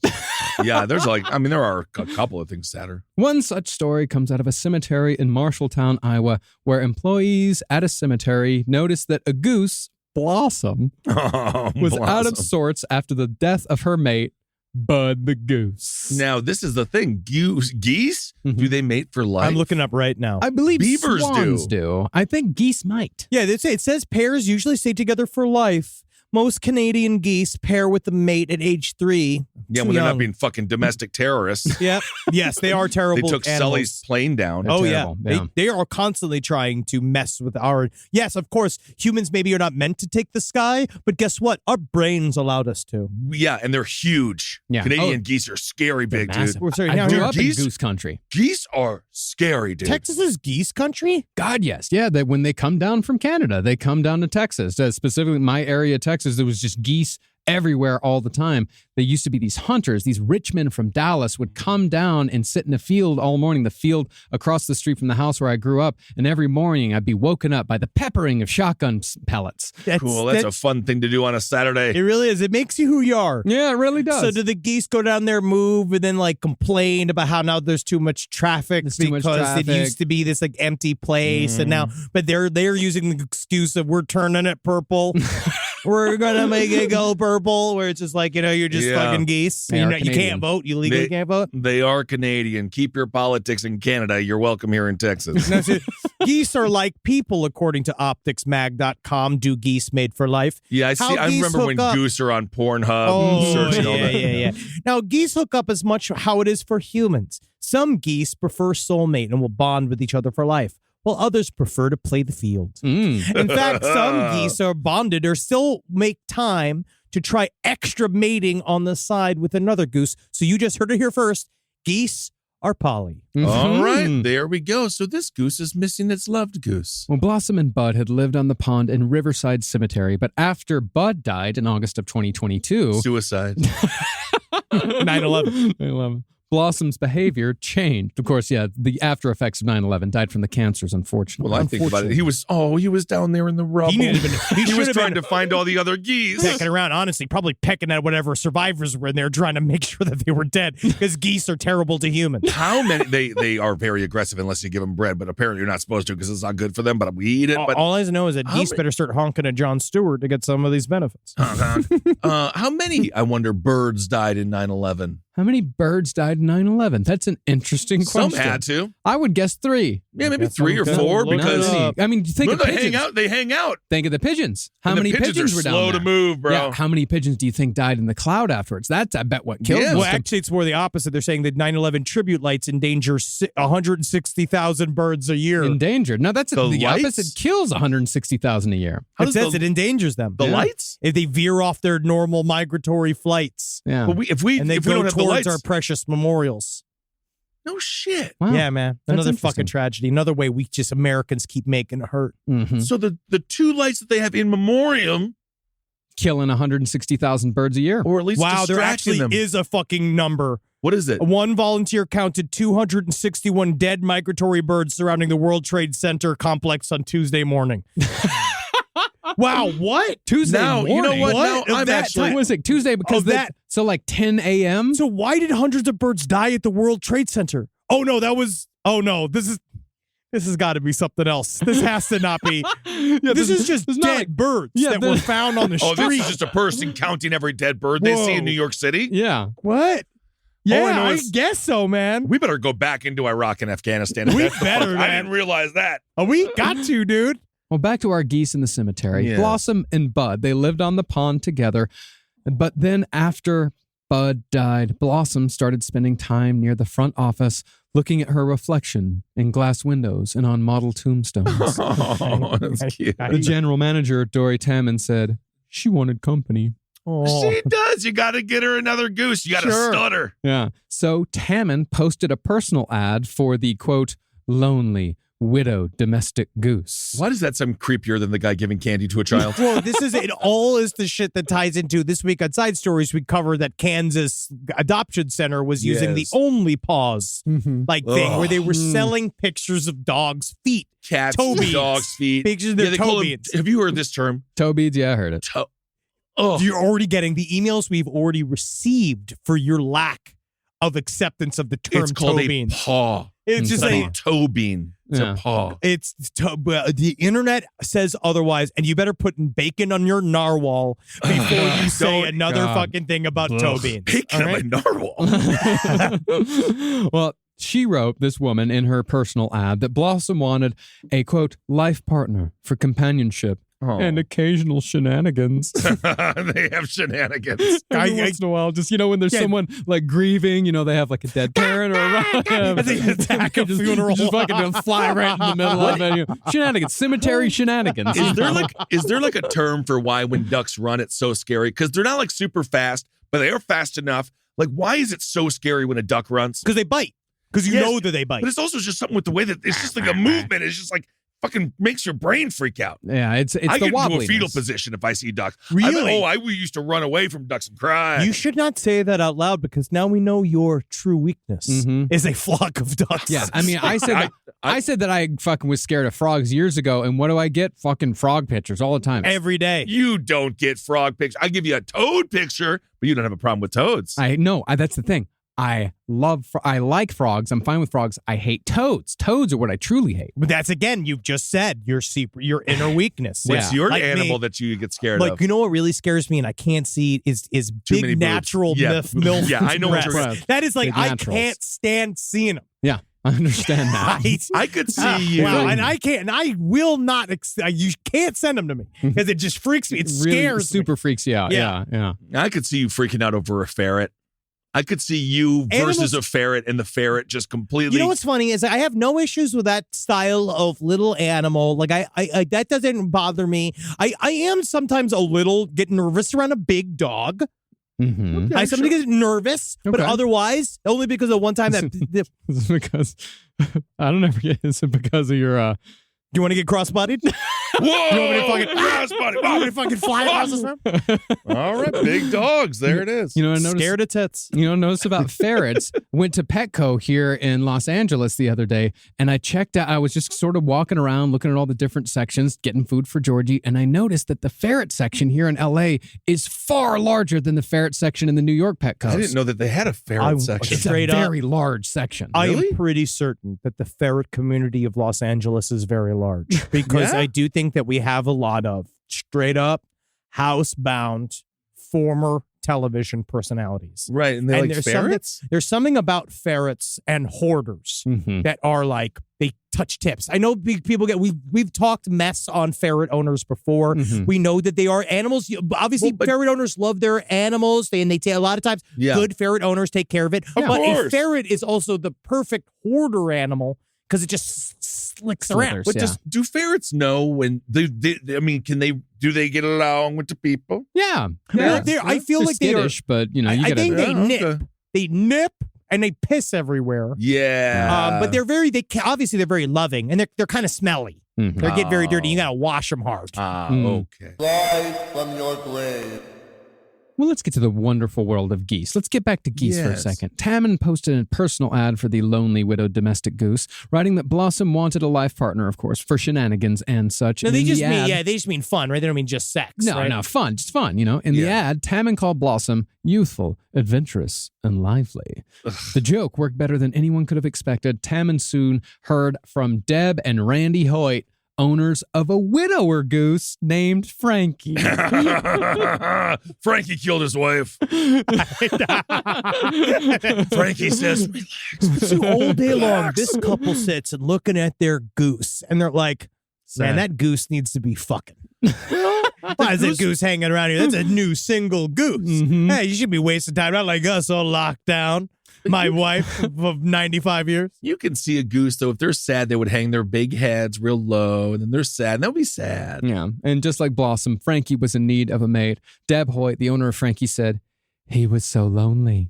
Yeah, there are a couple of things sadder. One such story comes out of a cemetery in Marshalltown, Iowa, where employees at a cemetery noticed that a goose, Blossom, was out of sorts after the death of her mate, Bud the goose. Now, this is the thing. Geese, do they mate for life? I'm looking up right now. I believe Beavers swans do. do. I think geese might. Yeah, it says pairs usually stay together for life. Most Canadian geese pair with the mate at age 3. Yeah, Too when they're not young. being fucking domestic terrorists. Yeah. Yes, they are They terrible. took animals. Sully's plane down. Oh, terrible, yeah. yeah. They are constantly trying to mess with our... Yes, of course, humans maybe are not meant to take the sky, but guess what? Our brains allowed us to. Yeah, and they're huge. Yeah. Canadian geese are scary big, Massive. dude. We're sorry, I now, grew here- up geese- in goose country. Geese are scary, dude. Texas is geese country? God, yes. Yeah, when they come down from Canada, they come down to Texas. Specifically, my area, Texas, there was just geese everywhere all the time. There used to be these hunters, these rich men from Dallas would come down and sit in a field all morning, the field across the street from the house where I grew up. And every morning I'd be woken up by the peppering of shotgun pellets. Cool. That's a fun thing to do on a It Saturday. really is. It makes you who you are. Yeah, it really does. So do the geese go down there, move, and then like complain about how now there's too much traffic There's too much because traffic. it used to be this like empty place, and now, but they're using the excuse of we're turning it purple. We're gonna make it go purple, where it's just like, you're just Yeah. fucking geese. They You are know, you Canadian. can't vote. You legally They- can't vote. They are Canadian. Keep your politics in Canada. You're welcome here in Texas. No, so geese are like people, according to opticsmag.com. Do geese made for life? Yeah, I How remember geese when hook up- Goose are on Pornhub searching all that. yeah. Now, geese hook up as much how it is for humans. Some geese prefer soulmate and will bond with each other for life, while others prefer to play the field. In fact, some geese are bonded or still make time to try extra mating on the side with another goose. So you just heard it here first. Geese are poly. All right, there we go. So this goose is missing its loved goose. Well, Blossom and Bud had lived on the pond in Riverside Cemetery, but after Bud died in August of 2022, Suicide. 9/11. 9/11. Blossom's behavior changed. Of course, yeah, the after effects of 9/11, died from the cancers, unfortunately. Well, I think about it. He was down there in the rubble. He needed to been- he He should was have trying been- to find all the other geese. Pecking around, honestly, probably pecking at whatever survivors were in there, trying to make sure that they were dead, because geese are terrible to humans. How many? They are very aggressive unless you give them bread, but apparently you're not supposed to because it's not good for them. But we eat it. But All I know is that How geese many- better start honking at Jon Stewart to get some of these benefits. how many? I wonder. Birds died in 9/11. How many birds died in 9/11? That's an interesting Some question. had to. I would guess 3. Yeah, maybe Guess 3 or I'm 4 gonna look because it up. I mean, think no, of they pigeons. hang out. They hang out. Think of the pigeons. How And the many pigeons are were down slow there? to move, bro? Yeah, how many pigeons do you think died in the cloud afterwards? That's, I bet, what killed Yeah. most Well, of- actually, it's more the opposite. They're saying that 9/11 tribute lights endanger 160,000 birds a year. endangered. No, that's The the lights? opposite. Kills 160,000 a year. How It does says the- it endangers them. The lights? If they veer off their normal migratory flights Yeah. But if we and they don't go have the towards lights, our precious memorials. no shit. Wow. Yeah, man. That's Another interesting. fucking tragedy. Another way we just Americans keep making it hurt. Mhm. So the 2 lights that they have in memoriam, Killing 160,000 birds a year. or at least Wow, there distracting actually them. is a fucking number. What is it? One volunteer counted 261 dead migratory birds surrounding the World Trade Center complex on Tuesday morning. Wow, what? Tuesday Now, morning. you know what? What? Now, I'm That actually. What was it? Tuesday because Of that- so like 10 a.m. So why did hundreds of birds die at the World Trade Center? Oh no, this is This has got to be something else. This has to not be. Yeah, this is just dead birds that were found on the street. Oh, this is just a person counting every dead bird they see in New York City? Yeah. What? Yeah, I is- guess so, man. We better go back into Iraq and Afghanistan. We That's the better, fuck- man. I didn't realize that. Oh, we got to, dude. Well, back to our geese in the cemetery. Yeah. Blossom and Bud, they lived on the pond together. But then after Bud died, Blossom started spending time near the front office looking at her reflection in glass windows and on model tombstones. Oh, that's cute. The general manager, Dory Tamman, said she wanted company. Oh. She does. You got to get her another goose. You got to stud her. Yeah. So Tamman posted a personal ad for the, quote, lonely, widowed domestic goose. Why does that sound creepier than the guy giving candy to a child? Well, this is it. All is the shit that ties into this week on Side Stories. We covered that Kansas Adoption Center was using the Yes. Only Paws like thing where they were Ugh. selling pictures of dogs' feet. Cats, Toe beans. dogs' feet. Pictures of their they toe call them- beans. Have you heard this term? Toe beads, yeah, I heard it. Oh, You're already getting the emails we've already received for your lack of acceptance of the term it's called toe a beans. paw. It's just It's a not a toe bean. It's Yeah. a paw. the internet says otherwise, and you better put bacon on your narwhal before you say Don't- another God. fucking thing about toe beans. Bacon all on right? my narwhal. Well, she wrote, this woman, in her personal ad, that Blossom wanted a, quote, life partner for companionship Oh. and occasional shenanigans. They have shenanigans. Every once in a while, just, when there's Yeah. someone like grieving, they have like a dead parent or a As they attack a just, funeral. just fucking fly right in the middle of it. Shenanigans, cemetery shenanigans. Is there like a term for why when ducks run it's so scary? Because they're not like super fast, but they are fast enough. Like, why is it so scary when a duck runs? Because they bite. Because you Yes, know that they bite. But it's also just something with the way that it's just like a movement. It's just like fucking makes your brain freak out. Yeah, it's I the get into a wobbliness. fetal position if I see ducks. Really? We used to run away from ducks and cry. You should not say that out loud because now we know your true weakness is a flock of ducks. Yeah, I mean, I said that I fucking was scared of frogs years ago, and what do I get? Fucking frog pictures all the time. every day. You don't get frog pictures. I give you a toad picture, but you don't have a problem with toads. I know. That's the thing. I like frogs. I'm fine with frogs. I hate toads. Toads are what I truly hate. But that's again, you've just said your inner weakness. What's Yeah. your Like animal me. that you get scared Like, of? you know what really scares me and I can't see is Too many big boobs. natural Yeah. milk. Yeah, I know what breasts. you're gonna- That is like, Big I naturals. can't stand seeing them. Yeah, I understand that. Right? I could see you. Wow, and I can't, and I will not, you can't send them to me because it just freaks me. It really scares me. super freaks you out. Yeah. Yeah. I could see you freaking out over a ferret. I could see you versus Animals- a ferret and the ferret just completely. You know what's funny is I have no issues with that style of little animal. Like I that doesn't bother me. I am sometimes a little get nervous around a big dog. Mm-hmm. I sometimes get nervous, but Okay. otherwise only because of one time that It's because I don't ever get. Is it because of your? you want to get cross-bodied? Whoa! You want me to fucking crossbody? You want me to fucking fly across this room? All right, big dogs. There it is. I noticed. Scared of tits. Notice about ferrets. Went to Petco here in Los Angeles the other day, and I checked out. I was just sort of walking around, looking at all the different sections, getting food for Georgie, and I noticed that the ferret section here in LA is far larger than the ferret section in the New York Petcos. I didn't know that they had a ferret section. It's Straight a up. very large section. I Really? am pretty certain that the ferret community of Los Angeles is very large because Yeah? I do think that we have a lot of straight up housebound former television personalities. Right, and they're And like there's ferrets. There's something about ferrets and hoarders Mhm. that are like they touch tips. I know people get we've talked mess on ferret owners before. Mhm. We know that they are animals. Obviously, Well, but- ferret owners love their animals. They take a lot of times. Yeah. Good ferret owners take care of it. Of But a course. ferret is also the perfect hoarder animal because it just slicks around. Slithers. But Yeah. just do ferrets know when they I mean, do they get along with the people? Yeah. I feel They're like they are. skittish, but you I gotta. think they Yeah, nip. okay. They nip and they piss everywhere. Yeah. But they're obviously they're very loving and they're kind of smelly. Mhm. They get very dirty. You gotta wash them hard. Ah, Mm. okay. Rise from your grave. Well, let's get to the wonderful world of geese. Let's get back to geese for a Yes. second. Tammin posted a personal ad for the lonely widowed domestic goose, writing that Blossom wanted a life partner, of course, for shenanigans and such. No, And they in just the mean ad- they just mean fun, right? They don't mean just sex. No, right? no, fun, just fun, you know. In the Yeah. ad, Tammin called Blossom youthful, adventurous, and lively. The joke worked better than anyone could have expected. Tammin soon heard from Deb and Randy Hoyt, owners of a widower goose named Frankie. Frankie killed his wife. Frankie says, relax. So all day long, Relax. this couple sits and looking at their goose, and they're like, "Man, that goose needs to be fucking." Why is that goose hanging around here? That's a new single goose. Mhm. Hey, you should be wasting time, not like us all locked down. My wife of 95 years. You can see a goose, though. If they're sad, they would hang their big heads real low, and then they're sad, and they'll be sad. Yeah, and just like Blossom, Frankie was in need of a mate. Deb Hoyt, the owner of Frankie, said, he was so lonely.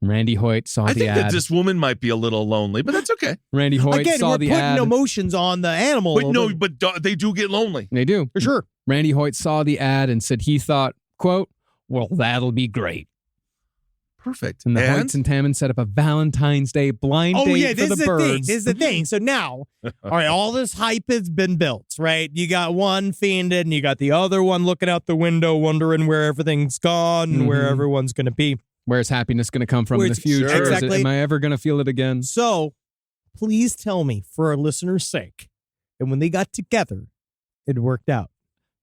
Randy Hoyt saw I the think ad. that this woman might be a little lonely, but that's okay. Randy Hoyt Again, saw we're the putting ad. emotions on the animal. But no, but they do get lonely. They do. for sure. Randy Hoyt saw the ad and said he thought, quote, well, that'll be great. Perfect. And the Hoyts and Tammin set up a Valentine's Day blind Oh date yeah, for this the is the birds. thing. This is the thing. So now, all right, all this hype has been built, right? You got one fiended, and you got the other one looking out the window, wondering where everything's gone and where Mhm. everyone's going to be. Where's happiness going to come from in the Where's- future? Sure. Is it- Exactly. am I ever going to feel it again? So, please tell me, for our listeners' sake, and when they got together, it worked out.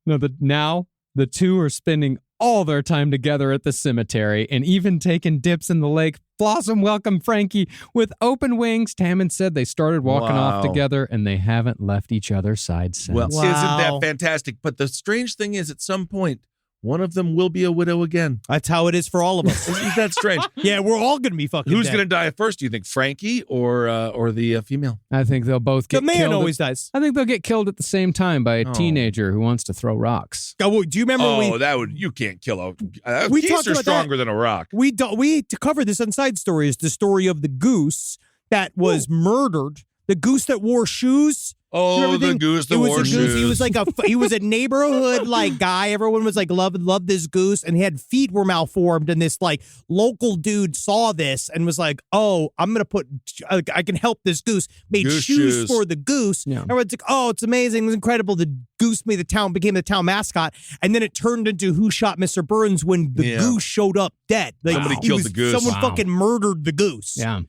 No, but now the two are spending all their time together at the cemetery and even taking dips in the lake. Blossom welcomed Frankie with open wings. Tammin said they started walking off Wow. together and they haven't left each other's side since. Well, Wow. isn't that fantastic? But the strange thing is, at some point, one of them will be a widow again. That's how it is for all of us. Isn't that strange? Yeah, we're all going to be fucking Who's dead. going to die first? Do you think Frankie or the female? I think they'll both The get man killed. always dies. I think they'll get killed at the same time by a Oh. teenager who wants to throw rocks. Oh, do you remember Oh, that would you can't kill a. We Geese talked are about that. stronger than a rock. we covered this on Side Stories, the story of the goose that was murdered. The goose that wore shoes. Oh, Remember the thing? goose that He was wore a goose. shoes. He was like he was a neighborhood like guy. Everyone was like loved this goose, and he had feet were malformed. And this like local dude saw this and was like, "Oh, I'm gonna put. I can help this goose." Made Goose shoes shoes. for the goose. Yeah. Everyone's like, "Oh, it's amazing! It was incredible." The goose became the town mascot, and then it turned into Who Shot Mr. Burns when the Yeah. goose showed up dead. Like Somebody he killed was- the goose. Someone Wow. fucking murdered the goose. Yeah.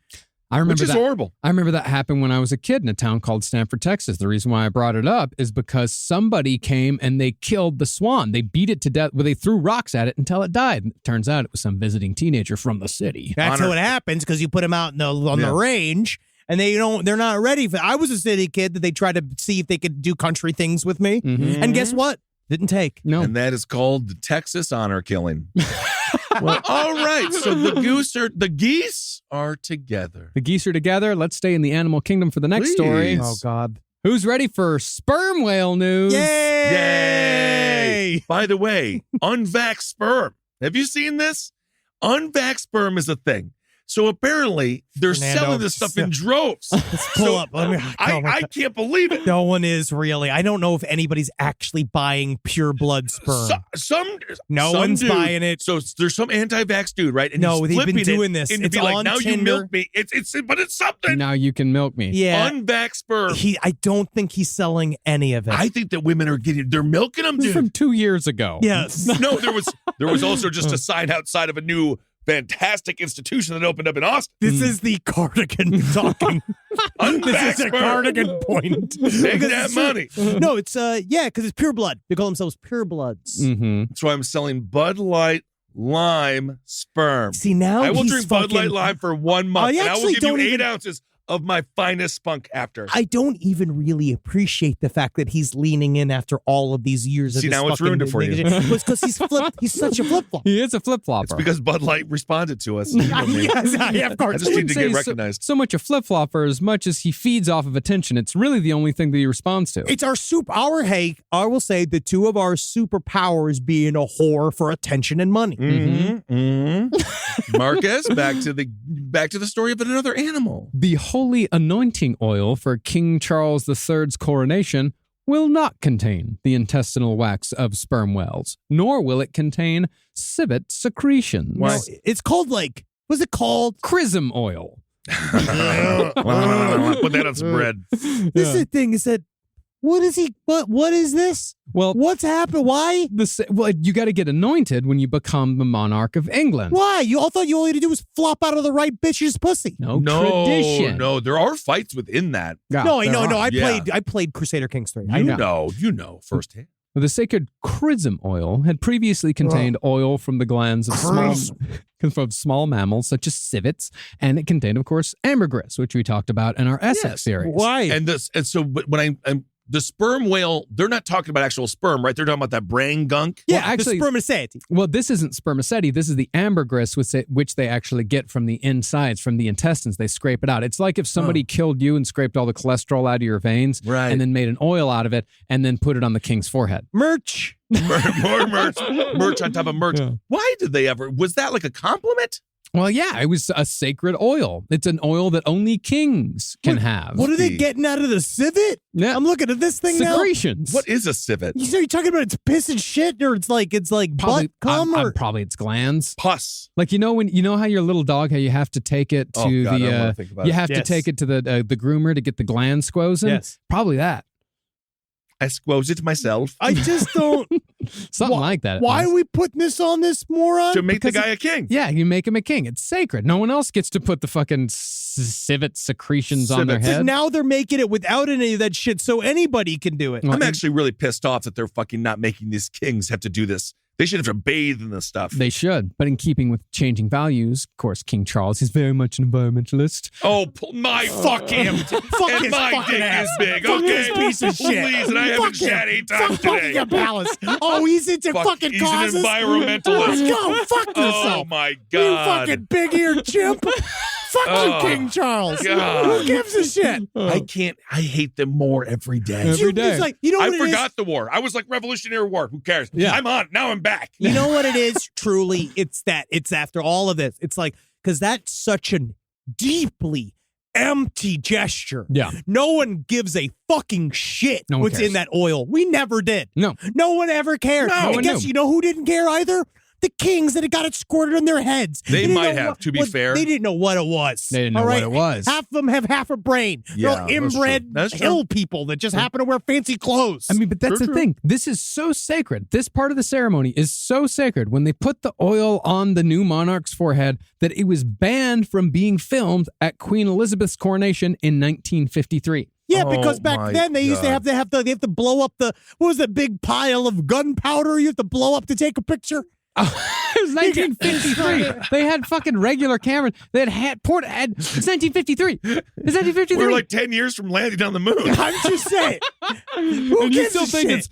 I which remember is that. horrible. I remember that happened when I was a kid in a town called Stanford, Texas. The reason why I brought it up is because somebody came and they killed the swan. They beat it to death. Well, they threw rocks at it until it died. It turns out it was some visiting teenager from the city. That's Honor. how it happens because you put them out on Yeah. the range and they're not ready for. I was a city kid that they tried to see if they could do country things with me, Mhm. and guess what? Didn't take. No. And that is called the Texas honor killing. Well, all right. So the geese are together. The geese are together. Let's stay in the animal kingdom for the next story. Please. Oh God! Who's ready for sperm whale news? Yay! By the way, unvaxxed sperm. Have you seen this? Unvaxxed sperm is a thing. So apparently they're Fernando, selling this stuff in droves. Let's pull up. Let me. oh my I God. can't believe it. No one is really. I don't know if anybody's actually buying pure blood sperm. Some One's dude- buying it. So there's some anti-vax dude, right? And No, he's they've been flipping it, doing this. And to It's be like, on now you Tinder. milk me. But it's something. Now you can milk me. Yeah, Unvaxxed sperm. I don't think he's selling any of it. I think that women are they're milking them, This is dude. from 2 years ago. yes. No, there was also just a sign outside of a new fantastic institution that opened up in Austin. This is the cardigan talking. This is a Unvaxxed sperm. cardigan point. Take Because that it's- money. No, it's because it's pure blood. They call themselves pure bloods. Mm-hmm. That's why I'm selling Bud Light Lime sperm. See now I will he's drink Bud Light fucking- Lime for 1 month, I and I will actually give you don't 8 even- ounces of my finest spunk after. I don't even really appreciate the fact that he's leaning in after all of these years. See, of this now it's fucking ruined it for you. negative- Well, it's because he's such a flip flop. He is a flip flopper. It's because Bud Light responded to us. Yeah, of course. I just need to Say get so- recognized. So much a flip flopper as much as he feeds off of attention. It's really the only thing that he responds to. It's I will say the two of our superpowers being a whore for attention and money. Marcus, back to the story of another animal. The holy anointing oil for King Charles III's coronation will not contain the intestinal wax of sperm whales, nor will it contain civet secretions. No, it's called what's it called? Chrism oil. Put that on some bread. This is the thing, is that, what is this? Well, What's happened? Why? you got to get anointed when you become the monarch of England. Why? I thought you all had to do was flop out of the right bitch's pussy. No, tradition. No, there are fights within that. Yeah, No, there are. I played Crusader Kings 3. You know firsthand. The sacred chrism oil had previously contained oil from the glands of small mammals such as civets, and it contained, of course, ambergris, which we talked about in our Essex series. Why? And so when the sperm whale, they're not talking about actual sperm, right? They're talking about that brain gunk. Yeah, Well, actually- the spermaceti. Well, this isn't spermaceti. This is the ambergris, which they actually get from the insides, from the intestines. They scrape it out. It's like if somebody killed you and scraped all the cholesterol out of your veins, Right. and then made an oil out of it, and then put it on the king's forehead. Merch. More merch on top of merch. Yeah. Why did they ever? Was that like a compliment? Well, yeah, it was a sacred oil. It's an oil that only kings can have. What are they getting out of the civet? Yeah. I'm looking at this thing now. Secretions. What is a civet? So you're talking about it's piss and shit, or it's like Probably, butt cum, or probably it's glands. Pus. Like, how your little dog, how you have to take it to Oh, God, I don't wanna the think about you it. have to Yes. take it to the groomer to get the gland squozen. Yes. Probably that. I squoze it myself I just don't. Something like that. at Why are least. we putting this on this moron? to make the because guy a king. Yeah, you make him a king. It's sacred. No one else gets to put the fucking civet secretions on their Civets. Because head. now they're making it without any of that shit, so anybody can do it. Well, I'm actually really pissed off that they're fucking not making these kings have to do this. They should have to bathe in this stuff. They should, but in keeping with changing values, of course, King Charles, he's very much an environmentalist. Oh, fuck him. Fuck and his my fucking dick ass. is big. Fuck Okay. this piece of shit. Please, and I Fuck haven't him. shat 8 Fuck times today. Buckingham Palace. Oh, he's into fucking He's causes. an environmentalist. Let's go. Fuck yourself. Oh my You God. fucking big-eared chimp. Fuck Oh, you, King Charles. God. Who gives a shit? I hate them more every day. Every day. It's like, you know what I it is? forgot the war. I was like Revolutionary War. Who cares? Yeah. I'm on. Now I'm back. You know what it is? Truly, it's after all of this. It's like, because that's such a deeply empty gesture. Yeah. No one gives a fucking shit No one what's cares. in that oil. We never did. No. No one ever cared. No I one guess knew. you know who didn't care either? The kings that had got it squirted on their heads. They didn't might know have, to be fair. They didn't know what it was. They didn't know all what right? it was. Half of them have half a brain. Yeah, They're that's inbred true. That's true. hill people that just happen to wear fancy clothes. I mean, but that's True, the true. thing. This is so sacred. This part of the ceremony is so sacred. When they put the oil on the new monarch's forehead, that it was banned from being filmed at Queen Elizabeth's coronation in 1953. Yeah, Oh because back my then they used to God. have to blow up what was that big pile of gunpowder you have to blow up to take a picture? It was 1953. They had fucking regular cameras. They had it's 1953. It's 1953. We were like 10 years from landing on the moon. I'm just saying. Who And you gives still a think shit?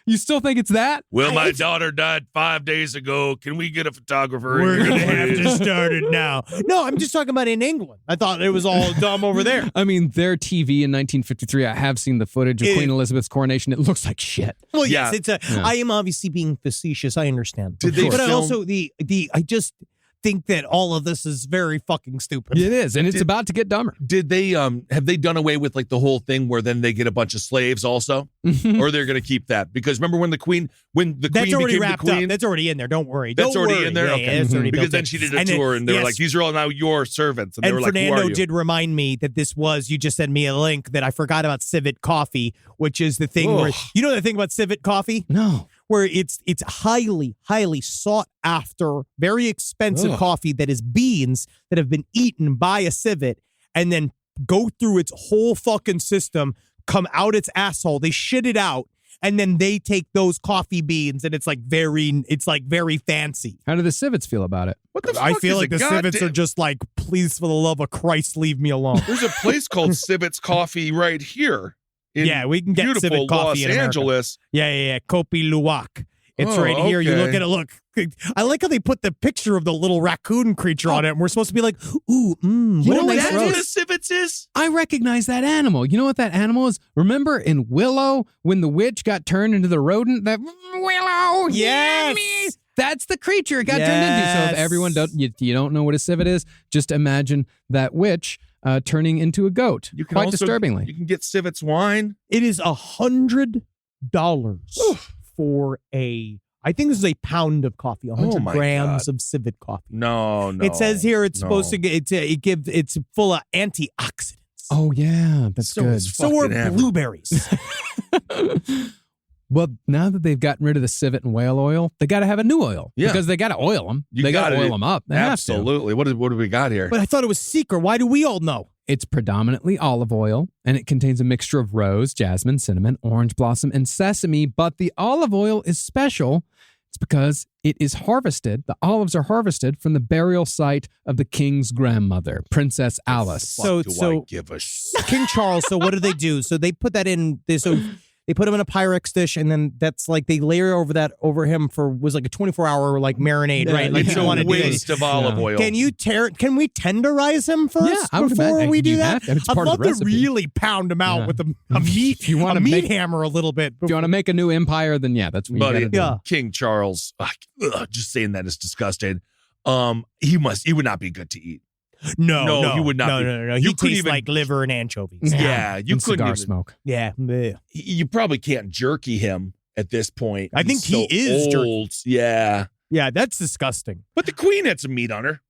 you still think it's that? Well, my It's- daughter died 5 days ago. Can we get a photographer? We're in gonna here, have please? to start it now. No, I'm just talking about in England. I thought it was all dumb over there. I mean, their TV in 1953. I have seen the footage of It- Queen Elizabeth's coronation. It looks like shit. Well, Yeah. yes, I am obviously being facetious. I understand. Did they but I film- also I just think that all of this is very fucking stupid. It is, and it's about to get dumber. Did they have they done away with like the whole thing where then they get a bunch of slaves also, or they're going to keep that? Because remember when the queen That's became already the wrapped queen, up. That's already in there. Don't worry. That's Don't already worry. in there. Yeah, Okay, yeah, that's already because built then in. she did a And then- tour and they were yes. like, "These are all now your servants," and they And were like, "Who Fernando are you?" did remind me that this was, you just sent me a link that I forgot about Civic coffee, which is the thing where, Ugh. you know the thing about Civic coffee? No. Where it's highly, highly sought after, very expensive Ugh. coffee that is beans that have been eaten by a civet and then go through its whole fucking system, come out its asshole, they shit it out, and then they take those coffee beans and it's like very fancy. How do the civets feel about it? What the fuck I feel is like a the civets goddamn- are just like, please, for the love of Christ, leave me alone. There's a place called Civic's Coffee right here. In Yeah, we can get beautiful Civic coffee Los in America. Angeles. Yeah. Kopi Luwak. It's Oh, right here. You okay. look at it. Look. I like how they put the picture of the little raccoon creature on it. And we're supposed to be like, ooh, what know a what nice That's what a roast. Civets is. I recognize that animal. You know what that animal is? Remember in Willow when the witch got turned into the rodent? That Willow, hear Yes. me? That's the creature it got turned into. So if Yes. everyone you don't know what a civet is, just imagine that witch turning into a goat. You can quite also, disturbingly. You can get Civic's wine. It is $100 for I think this is a pound of coffee, 100 my grams God. of Civic coffee. No. It says here it's supposed to get it's full of antioxidants. Oh, yeah. That's So good. is So are fucking ever. blueberries. Well, now that they've gotten rid of the civet and whale oil, they got to have a new oil. Yeah. Because they got to oil them. You They got to gotta- oil them up. They have to. Absolutely. What do we got here? But I thought it was secret. Why do we all know? It's predominantly olive oil, and it contains a mixture of rose, jasmine, cinnamon, orange blossom, and sesame. But the olive oil is special. It's because it is harvested. The olives are harvested from the burial site of the king's grandmother, Princess Alice. Fuck do I give a King Charles. So what do they do? So they put that in this. So they put him in a Pyrex dish, and then that's like they layer over him for was like a 24-hour like marinade, right? Like It's you don't want a to do waste of olive oil. Can we tenderize him first Yeah, I would before imagine. we do You that? have to. It's I'd part of love the to recipe. really pound him out Yeah. with a meat, If you wanna a meat make- hammer a little bit. If you want to make a new empire, then yeah, that's what Buddy, you got to do. Yeah. King Charles, just saying that is disgusting. He would not be good to eat. No, he would not No, be. no, no, no. You He couldn't tastes even- like liver and anchovies. Yeah, you And couldn't cigar even, smoke. Yeah. Bleh. You probably can't jerky him at this point. I think He's he so is jerky. old. Yeah. Yeah, that's disgusting. But the queen had some meat on her.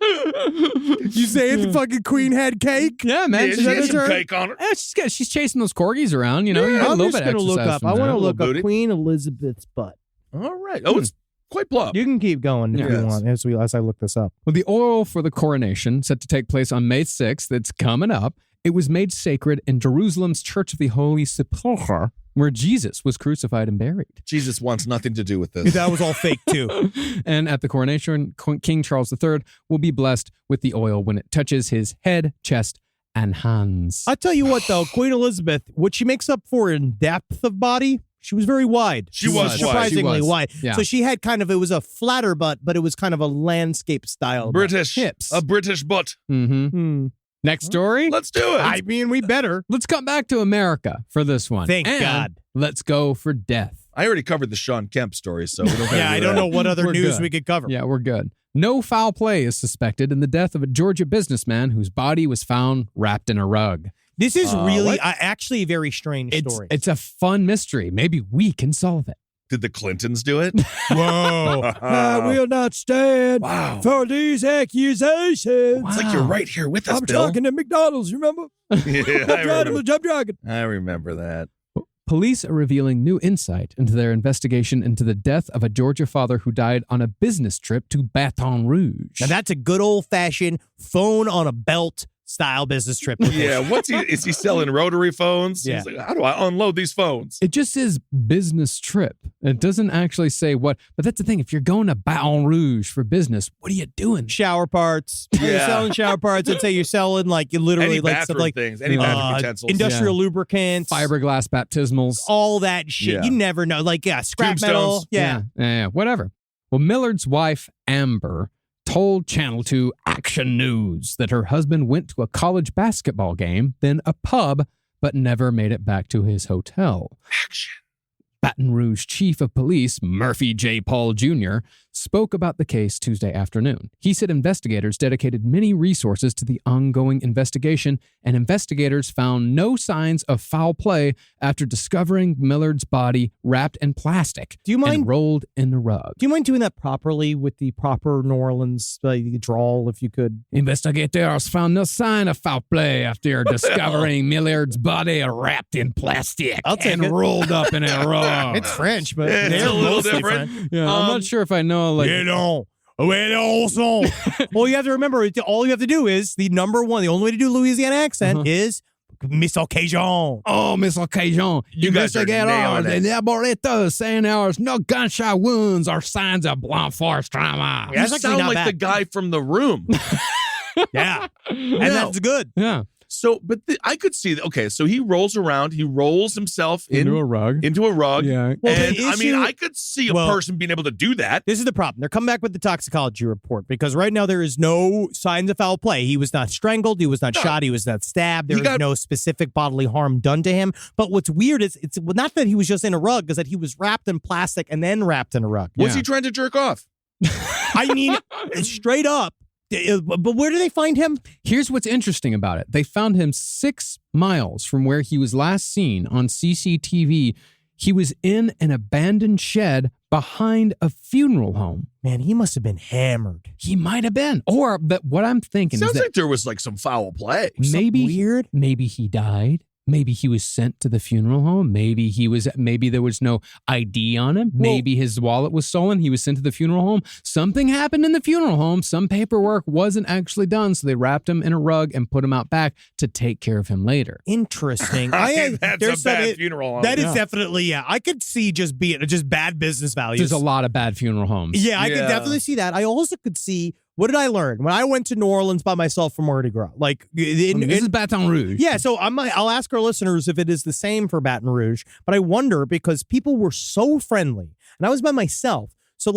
You saying the fucking queen had cake? Yeah, man. Yeah, she's, she had that's some her? cake on her. she's chasing those corgis around, you know. You got a I'm little just bit gonna look exercise up. from I want that. to Little look up booty. Queen Elizabeth's butt. All right. Oh, it's quite plump. You can keep going if Yeah. you want as I look this up. Well, the oil for the coronation, set to take place on May 6th, it's coming up. It was made sacred in Jerusalem's Church of the Holy Sepulchre, where Jesus was crucified and buried. Jesus wants nothing to do with this. That was all fake too. And at the coronation, King Charles III will be blessed with the oil when it touches his head, chest, and hands. I tell you what though, Queen Elizabeth, what she makes up for in depth of body, she was very wide. She was wide. surprisingly She was. wide. Yeah. So she had it was a flatter butt, but it was kind of a landscape style. butt. British. Hips. A British butt. Mm-hmm. Hmm. Next story. Let's do it. I mean, we better. Let's come back to America for this one. Thank And God. Let's go for death. I already covered the Sean Kemp story, so we don't Yeah, I don't know what other We're news good. we could cover. Yeah, we're good. No foul play is suspected in the death of a Georgia businessman whose body was found wrapped in a rug. This is really what? actually a very strange story. It's a fun mystery. Maybe we can solve it. Did the Clintons do it? Whoa. I will not stand Wow. for these accusations. It's like you're right here with us, I'm Bill. talking to McDonald's, remember? Yeah, Jump dragon. I remember that. Police are revealing new insight into their investigation into the death of a Georgia father who died on a business trip to Baton Rouge. Now that's a good old-fashioned phone on a belt style business trip. Yeah, is he selling rotary phones? Yeah. He's like, how do I unload these phones? It just says business trip. It doesn't actually say what, but that's the thing. If you're going to Baton Rouge for business, what are you doing? Shower parts. You're Yeah. selling shower parts. I'd say you're selling like you literally Any like bathroom stuff like things, any bathroom utensils. industrial lubricants, Fiberglass baptismals. all that shit. Yeah. You never know. Like scrap metal. Tombstones. Yeah. Whatever. Well, Millard's wife, Amber, told Channel 2 Action News that her husband went to a college basketball game, then a pub, but never made it back to his hotel. Action. Baton Rouge Chief of Police Murphy J. Paul Jr. spoke about the case Tuesday afternoon. He said investigators dedicated many resources to the ongoing investigation, and investigators found no signs of foul play after discovering Millard's body wrapped in plastic Do you mind- and rolled in a rug. Do you mind doing that properly with the proper New Orleans drawl, if you could? Investigators found no sign of foul play after discovering Millard's body wrapped in plastic I'll take and it. rolled up in a rug. It's French, but It's they're a little mostly different. French. Yeah, I'm not sure if I know. Like, Well, you have to remember, all you have to do is the only way to do Louisiana accent is Miss Occasion. oh, Miss Occasion, You guys are nailing it. the laboratories saying there's no gunshot wounds or signs of blunt force trauma. Yeah. You That's actually sound not like bad. the guy from The Room. Yeah. And No. that's good. Yeah, So, but I could see that. Okay, so he rolls himself into a rug. into a rug. Yeah. Well, And the I mean, issue- I could see a Well- person being able to do that. This is the problem. They're coming back with the toxicology report because right now there is no signs of foul play. He was not strangled. He was not shot. He was not stabbed. There He was got- no specific bodily harm done to him. But what's weird is it's not that he was just in a rug, is that he was wrapped in plastic and then wrapped in a rug. Was Yeah. he trying to jerk off? I mean, straight up, But where do they find him? Here's what's interesting about it. They found him 6 miles from where he was last seen on CCTV. He was in an abandoned shed behind a funeral home. Man, he must have been hammered. He might have been. But what I'm thinking Sounds is that like there was like some foul play. maybe weird. Maybe he died. Maybe he was sent to the funeral home. Maybe there was no ID on him. Maybe his wallet was stolen. He was sent to the funeral home. Something happened in the funeral home. Some paperwork wasn't actually done. So they wrapped him in a rug and put him out back to take care of him later. Interesting. That's a bad funeral home. That is definitely, I could see just bad business values. There's a lot of bad funeral homes. Yeah, I could definitely see that. I also could see, what did I learn? When I went to New Orleans by myself for Mardi Gras, This is Baton Rouge. Yeah, so I'll ask our listeners if it is the same for Baton Rouge, but I wonder because people were so friendly, and I was by myself, so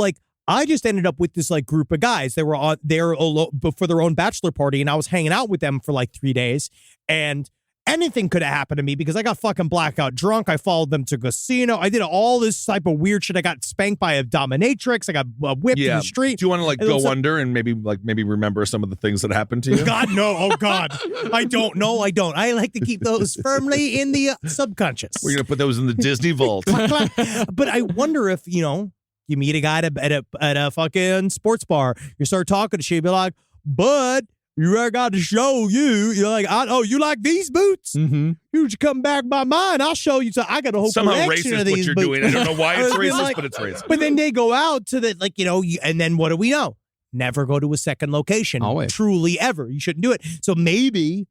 I just ended up with this group of guys. They were there for their own bachelor party, and I was hanging out with them for 3 days, and anything could have happened to me because I got fucking blackout drunk. I followed them to casino. I did all this type of weird shit. I got spanked by a dominatrix. I got whipped in the street. Do you want to go under and maybe remember some of the things that happened to you? God, no. Oh, God. I don't. No, I don't. I like to keep those firmly in the subconscious. We're going to put those in the Disney vault. But I wonder if, you meet a guy at a fucking sports bar. You start talking to shit. You be like, bud, I got to show you. You're like, you like these boots? Mm-hmm. You should come back by mine. I'll show you. So I got a whole collection of these what you're boots. doing. I don't know why it's racist, but it's racist. But then they go out to the, and then what do we know? Never go to a second location. Always. Truly ever. You shouldn't do it. So maybe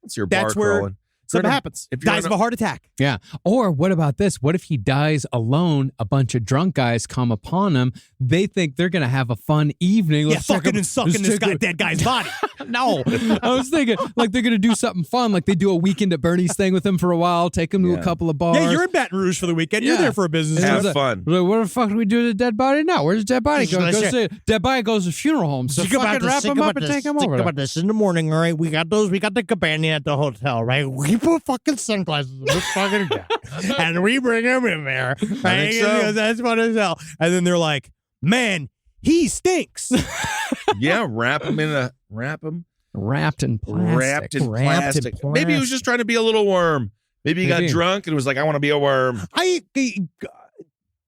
It's your bar that's where crawling. something happens. Dies of a heart attack. Yeah. Or what about this? What if he dies alone? A bunch of drunk guys come upon him. They think they're going to have a fun evening. Fucking and sucking this dead guy's body. No. I was thinking they're going to do something fun. They do a weekend at Bernie's thing with him for a while, take him to a couple of bars. Yeah, you're in Baton Rouge for the weekend. You're there for a business Have trip. fun. Where the fuck do we do the dead body now? Where's the dead body go? Dead body goes to funeral home. So fucking wrap him up and take him over. Think about this in the morning, all right? We got the companion at the hotel, right? We put fucking sunglasses on this fucking guy, and we bring him in there. Right? So. That's fun as hell. And then they're like, man, he stinks. Yeah, wrapped in plastic. Maybe he was just trying to be a little worm. Maybe he got drunk and was like, I want to be a worm.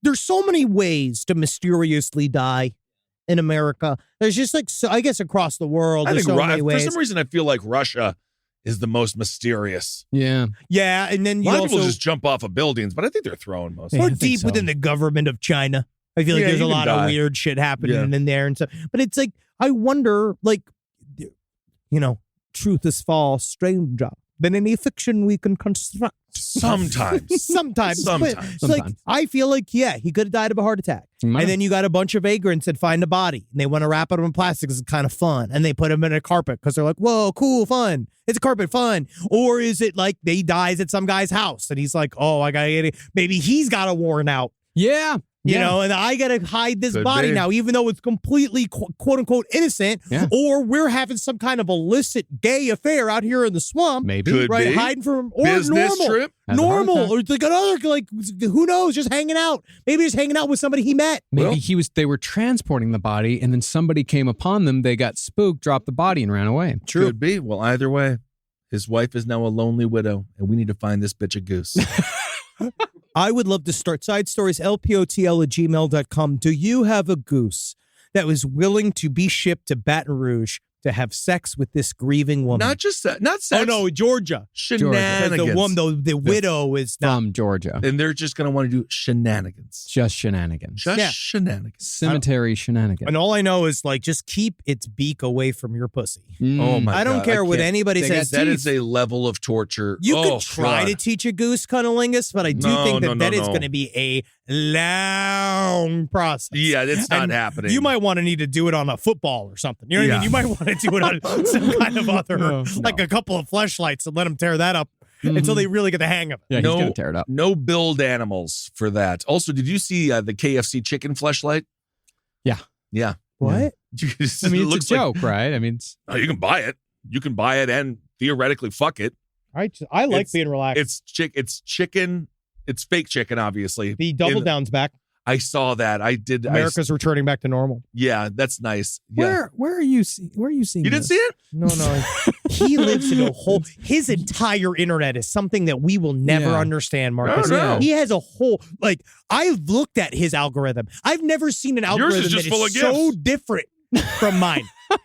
There's so many ways to mysteriously die in America. There's just I guess across the world, there's so many ways. For some reason, I feel like Russia is the most mysterious. Yeah. Yeah, and then A lot of people just jump off of buildings, but I think they're throwing most of or it. deep within the government of China. I feel like there's a lot of weird shit happening in there and stuff. But it's I wonder, truth is far stranger than any fiction we can construct. Sometimes. But, I feel like, he could have died of a heart attack. And then you got a bunch of vagrants that find a body and they want to wrap it in plastic because it's kind of fun. And they put him in a carpet because they're like, whoa, cool, fun. It's a carpet, fun. Or is it he dies at some guy's house and he's like, oh, I got to get it. Maybe he's got a warrant out. Yeah. You know, and I got to hide this body now, even though it's completely quote unquote innocent, or we're having some kind of illicit gay affair out here in the swamp. Maybe. Could be. Hiding from, or business normal. trip. Normal. Or another, who knows, just hanging out. Maybe just hanging out with somebody he met. Maybe they were transporting the body and then somebody came upon them. They got spooked, dropped the body and ran away. True. Could be. Well, either way, his wife is now a lonely widow and we need to find this bitch a goose. I would love to start side stories, lpotl@gmail.com. Do you have a goose that was willing to be shipped to Baton Rouge to have sex with this grieving woman? Not just that. Not sex. Oh, no, Georgia. Shenanigans. The woman, the widow is not. From Georgia. And they're just going to want to do shenanigans. Just shenanigans. Shenanigans. Cemetery shenanigans. And all I know is just keep its beak away from your pussy. Oh my God. I don't care what anybody says. That is a level of torture. You could try to teach a goose cunnilingus, but I do think that is going to be a long process. Yeah, it's not happening. You might want to need to do it on a football or something. You know what I mean? You might want to do it on some kind of other, a couple of fleshlights and let them tear that up until they really get the hang of it. Yeah, he's going to tear it up. No build animals for that. Also, did you see the KFC chicken fleshlight? Yeah. Yeah. What? It's a joke, right? You can buy it. You can buy it and theoretically fuck it. I like being relaxed. It's chicken. It's fake chicken, obviously. The double down's back. I saw that. I did. America's returning back to normal. Yeah, that's nice. Yeah. Where are you seeing You didn't see it? No. He lives in a whole. His entire internet is something that we will never understand, Marcus. No. He has a whole. Like, I've looked at his algorithm. I've never seen an algorithm Yours is just that full is of so gifts. different from mine.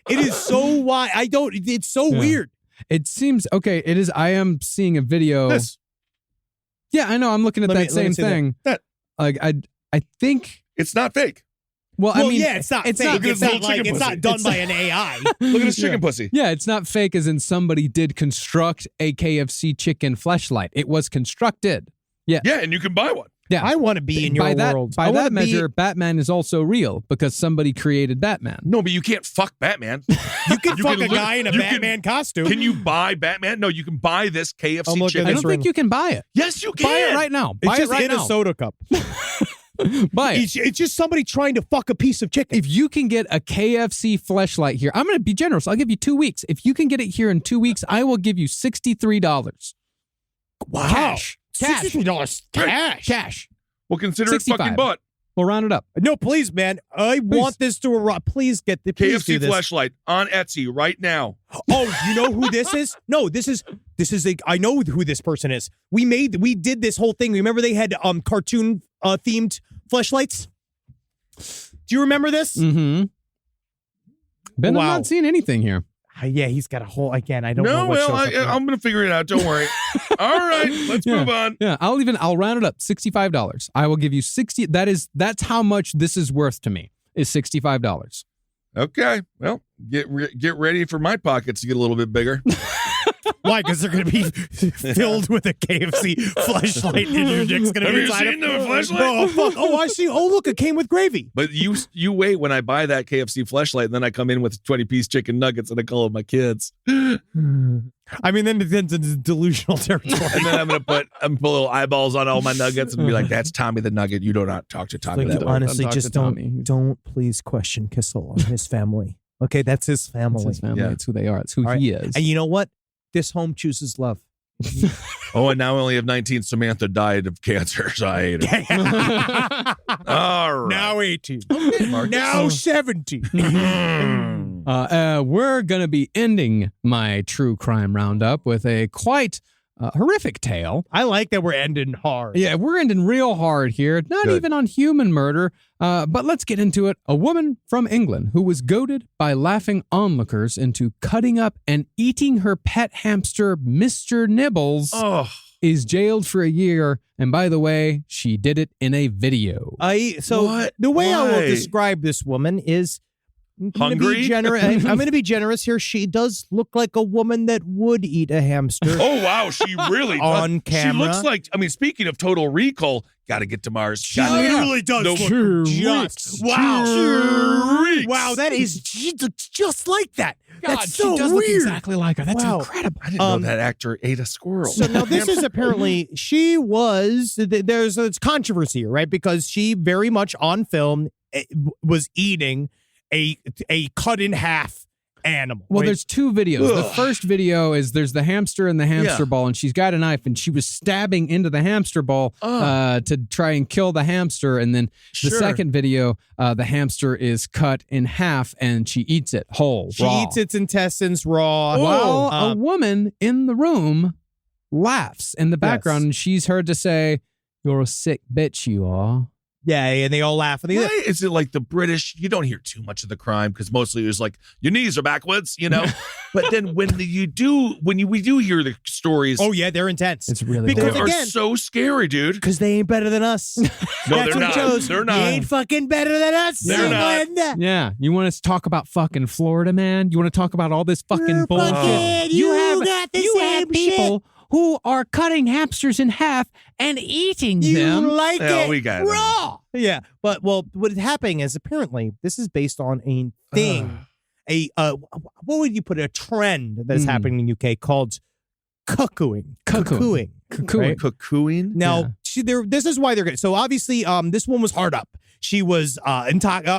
It is so wide. It's so weird. It seems okay. It is. I am seeing a video. This. Yeah, I know. I'm looking at Let me that same see that. thing. Like I think. It's not fake. Well, I mean, yeah, it's not. It's fake. not. It's not like it's not done by an AI. Look at his chicken pussy. Yeah, it's not fake. As in, somebody did construct a KFC chicken fleshlight. It was constructed. Yeah. Yeah, and you can buy one. Yeah. I want to be in your world. By I wanna that measure, Batman is also real because somebody created Batman. No, but you can't fuck Batman. You can You fuck can a guy in a you Batman costume. Can you buy Batman? No, you can buy this KFC I'm looking chicken. I at don't think you can buy it. Yes, you can. Buy it right now. It's Buy it just right in now. a soda cup. Buy it. It's just somebody trying to fuck a piece of chicken. If you can get a KFC fleshlight here, I'm going to be generous. I'll give you 2 weeks. If you can get it here in 2 weeks, I will give you $63. Wow. Cash. $63 cash. Cash. Well, consider 65. it fucking butt. We'll round it up. No, please, man. I want this to arrive. Please get the please do KFC this. Fleshlight on Etsy right now. Oh, you know who this is? No, this is I know who this person is. We did this whole thing. Remember they had cartoon themed fleshlights? Do you remember this? Mm-hmm. Ben, Wow. I'm not seeing anything here. Yeah, he's got a whole again. I don't know No, what well, shows up there. I'm going to figure it out. Don't worry. All right, let's Yeah. move on. Yeah, I'll round it up. $65. I will give you 60. That's how much this is worth to me. Is $65. Okay, well, get ready for my pockets to get a little bit bigger. Why? Because they're going to be filled with a KFC fleshlight, and your dick's going to Have be you inside seen of the fleshlight? Oh fuck! Oh, I see. Oh, look, it came with gravy. But you wait when I buy that KFC Fleshlight, and then I come in with 20-piece chicken nuggets, and I call them my kids. I mean, then it's delusional territory. And then I'm gonna put little eyeballs on all my nuggets and be like, "That's Tommy the Nugget. You do not talk to Tommy that way." honestly, Don't talk just to Tommy. don't please question Kissel on his family. Okay, that's his family. It's his family. Yeah. It's who they are. It's who All right. he is. And you know what? This home chooses love. Oh, and now I only have 19. Samantha died of cancer, so I ate her. All right. Now 18. Marcus. Now 17. We're going to be ending my true crime roundup with a quite horrific tale. I like that we're ending hard. Yeah, we're ending real hard here. Not Good. even on human murder, but let's get into it. A woman from England who was goaded by laughing onlookers into cutting up and eating her pet hamster, Mr. Nibbles, Oh, is jailed for a year. And by the way, she did it in a video. What? The way I will Why? describe this woman is I'm gonna Hungry? be generous. I'm going to be generous here. She does look like a woman that would eat a hamster. oh wow, she really On does. camera. She looks like. I mean, speaking of Total Recall, got to get to Mars. She Gotta get- really does The- look just. Wow. Reeks. Wow, that is she looks just like that. God, That's so she does weird. look exactly like her. That's Wow. incredible. I didn't know that actor ate a squirrel. So now this is apparently she was there's controversy here, right? Because she very much on film was eating a cut in half animal. Well, right? there's two videos. The Ugh. first video is there's the hamster and the hamster Yeah. ball, and she's got a knife, and she was stabbing into the hamster ball to try and kill the hamster. And then the Sure. second video, the hamster is cut in half, and she eats it whole, she raw. eats its intestines raw. While a Um, woman in the room laughs in the background, Yes. and she's heard to say, "You're a sick bitch, you are." yeah, and they all laugh. And they, Why is it like the British? You don't hear too much of the crime because mostly it was like your knees are backwards, you know. But then when we do hear the stories, oh yeah, they're intense. It's really they because horrible. are again- so scary, dude. Because they ain't better than us. No, That's they're what not. shows. They're not. They ain't fucking better than us. They're not. England. Yeah, you want us to talk about fucking Florida, man? You want to talk about all this fucking bullshit? fucking- you you have got the you have same people who are cutting hamsters in half and eating You them. like Yeah, it we got it. raw. Yeah, but well, what is happening is apparently this is based on a thing, what would you put a trend that is happening in the UK called cuckooing. Cuckooing. Right? Cuckooing. Now, Yeah. this is why they're good. So obviously, this one was hard up. She was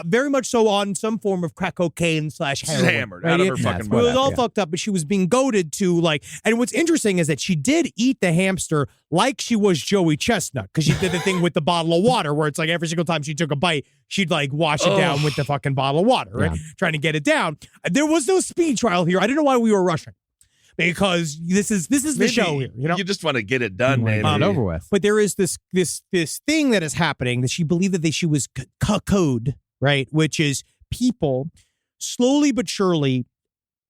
very much so on some form of crack cocaine / heroin. She's hammered out of her fucking It mind. was all fucked up, but she was being goaded to like. And what's interesting is that she did eat the hamster like she was Joey Chestnut, because she did the thing with the bottle of water where it's like every single time she took a bite, she'd like wash it down with the fucking bottle of water, right? Trying to get it down. There was no speed trial here. I don't know why we were rushing. Because this is the show here, you know. You just want to get it done, maybe. over with. But there is this thing that is happening that she believed that she was cuckoed, right? Which is people slowly but surely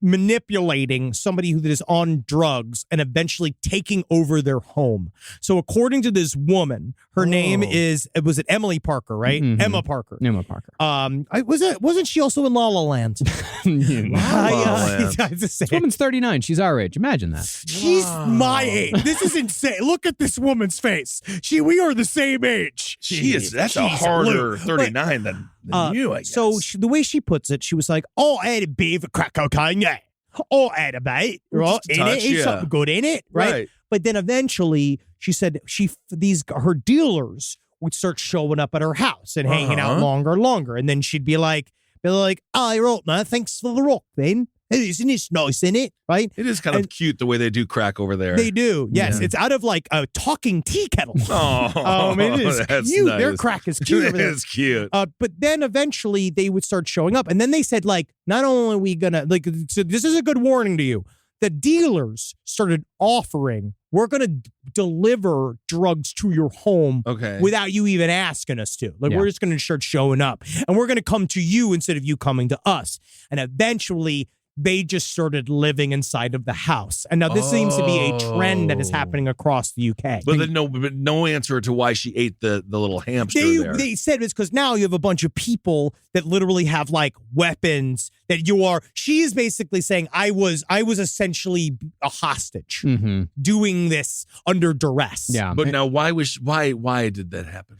manipulating somebody who is on drugs and eventually taking over their home. So according to this woman, her name was it Emily Parker, right? Mm-hmm. Emma Parker. Emma Parker. Wasn't she also in La La Land? This woman's 39. She's our age. Imagine that. She's my age. This is insane. Look at this woman's face. We are the same age. She is. That's a harder 39 than you, I guess. So the way she puts it, she was like, "Oh, I had a bit of crack cocaine, yeah. Oh, I had a bite, right? It's something good in it, right?" But then eventually, she said her dealers would start showing up at her house and hanging out longer, and then she'd be like, "Oh, you're right, man. Thanks for the rock, then. Isn't it nice, isn't it? Right? It is kind of cute the way they do crack over there. They do. Yes. Yeah. It's out of like a talking tea kettle. It is cute. Nice. Their crack is cute. It is cute. But then eventually they would start showing up. And then they said, like, not only are we going to, like, so this is a good warning to you. The dealers started offering, we're going to deliver drugs to your home without you even asking us to. Like, we're just going to start showing up. And we're going to come to you instead of you coming to us. And eventually, they just started living inside of the house. And now this seems to be a trend that is happening across the UK. But then no answer to why she ate the little hamster there. They said it's because now you have a bunch of people that literally have like weapons that she is basically saying I was essentially a hostage doing this under duress. Yeah. But now why did that happen?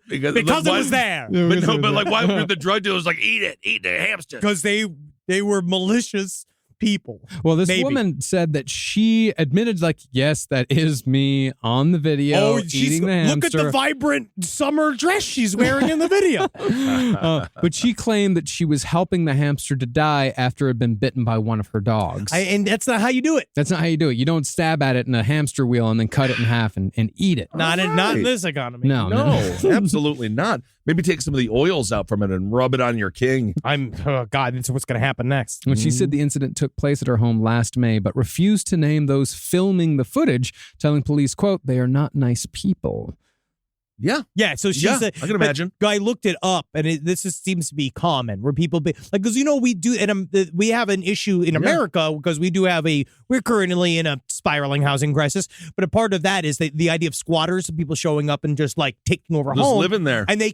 Because it was there. But like, why were the drug dealers like, eat the hamster? Because they were malicious people. Well, this woman said that she admitted, like, yes, that is me on the video eating the hamster. Look at the vibrant summer dress she's wearing in the video. But she claimed that she was helping the hamster to die after it had been bitten by one of her dogs. And that's not how you do it. That's not how you do it. You don't stab at it in a hamster wheel and then cut it in half and eat it. Not in this economy. No, absolutely not. Maybe take some of the oils out from it and rub it on your king. God, this is what's going to happen next. When she said the incident took place at her home last May, but refused to name those filming the footage, telling police, quote, "They are not nice people." Yeah. So she said, I can imagine. I looked it up, and seems to be common where people because we do, and we have an issue in America because we're currently in a spiraling housing crisis. But a part of that is the idea of squatters, people showing up and just like taking over just homes, living there, and they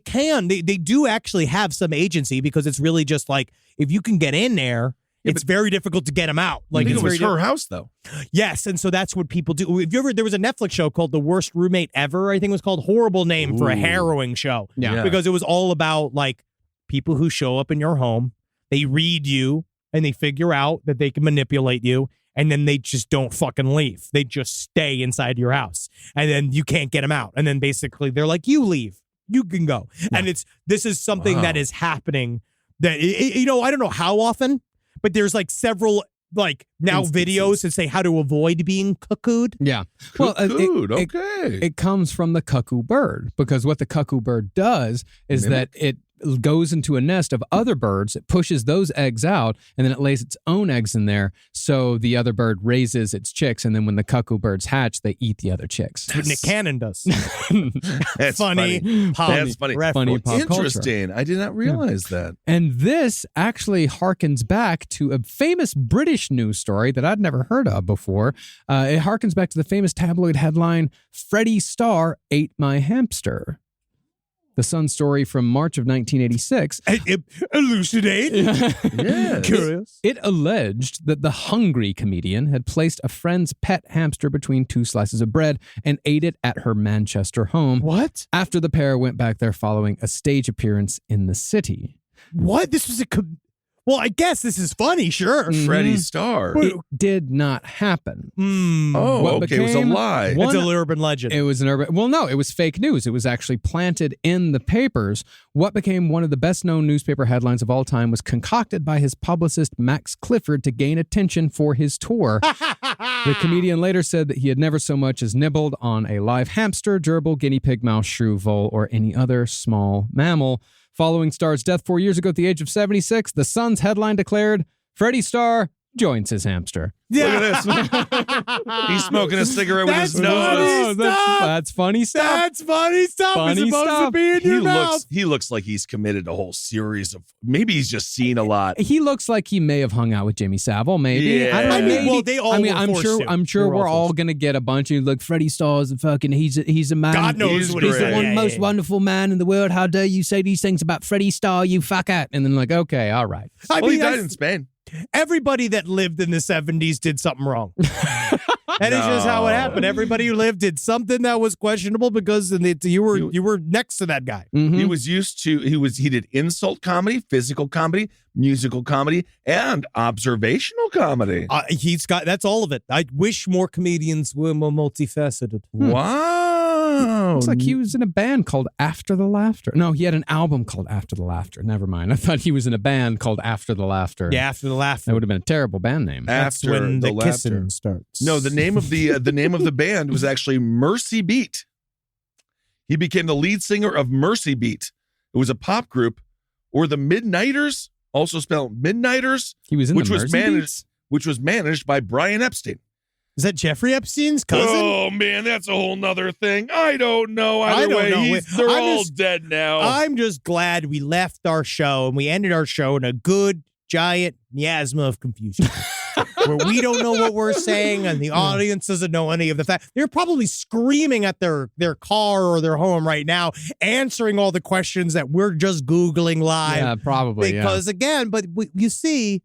do actually have some agency because it's really just like if you can get in there. It's very difficult to get them out. Like, it was her house, though. Yes, and so that's what people do. There was a Netflix show called The Worst Roommate Ever, I think it was called. Horrible name for a harrowing show. Yeah. Because it was all about, like, people who show up in your home, they read you, and they figure out that they can manipulate you, and then they just don't fucking leave. They just stay inside your house, and then you can't get them out. And then basically they're like, you leave. You can go. Yeah. And this is something that is happening that, I don't know how often, but there's like several like now videos that say how to avoid being cuckooed. Yeah. Cuckooed, it comes from the cuckoo bird, because what the cuckoo bird does is that it goes into a nest of other birds, it pushes those eggs out, and then it lays its own eggs in there. So the other bird raises its chicks, and then when the cuckoo birds hatch, they eat the other chicks. That's what Nick Cannon does. That's funny. That's funny. Funny pop Interesting. culture. I did not realize that. And this actually harkens back to a famous British news story that I'd never heard of before. It harkens back to the famous tabloid headline, "Freddie Starr ate my hamster." The Sun story from March of 1986. Elucidate. Yeah. Curious. It alleged that the hungry comedian had placed a friend's pet hamster between two slices of bread and ate it at her Manchester home. What? After the pair went back there following a stage appearance in the city. What? This was Well, I guess this is funny, sure. Freddie Starr. It did not happen. Oh, What okay. It was a became lie. It's an urban legend. It was an urban. Well, no, it was fake news. It was actually planted in the papers. What became one of the best-known newspaper headlines of all time was concocted by his publicist Max Clifford to gain attention for his tour. The comedian later said that he had never so much as nibbled on a live hamster, gerbil, guinea pig, mouse, shrew, vole, or any other small mammal. Following Starr's death 4 years ago at the age of 76, the Sun's headline declared, Freddie Starr joins his hamster. Look at this. He's smoking a cigarette with his nose. That's funny stuff. That's funny stuff. Funny It's supposed stuff. to be in your mouth. He looks like he's committed a whole series of. Maybe he's just seen a lot. He looks like he may have hung out with Jimmy Savile, maybe. Yeah. I don't know. I mean, maybe. well, they all were I'm forced sure. to. I'm sure They were all we're all forced gonna get a bunch of look. Freddie Starr's a fucking. He's a man. God knows what he's He's the great. one Yeah, most yeah. wonderful man in the world. How dare you say these things about Freddie Starr, you fucker? And then like, okay, all right. I Well, he mean, died in Spain. everybody that lived in the 70s did something wrong. That is just how it happened. Everybody who lived did something that was questionable because you were next to that guy. Mhm. He was used to. He did insult comedy, physical comedy, musical comedy, and observational comedy. He's got that's all of it. I wish more comedians were more multifaceted. Wow. Looks like he was in a band called After the Laughter. No, he had an album called After the Laughter. Never mind. I thought he was in a band called After the Laughter. Yeah, after the laugh. That would have been a terrible band name. That's After when the laughter. kissing starts. No, the name of the band was actually Mercy Beat. He became the lead singer of Mercy Beat. It was a pop group, or the Midnighters, also spelled Midnighters, He was in which the was Mersey managed Beats? which was managed by Brian Epstein. Is that Jeffrey Epstein's cousin? Oh man, that's a whole nother thing. I don't know. I Either don't way, know. they're I'm all just- dead now. I'm just glad we left our show and we ended our show in a good giant miasma of confusion. Where we don't know what we're saying and the audience doesn't know any of the facts. They're probably screaming at their car or their home right now, answering all the questions that we're just Googling live. Yeah, probably. Because again, you see,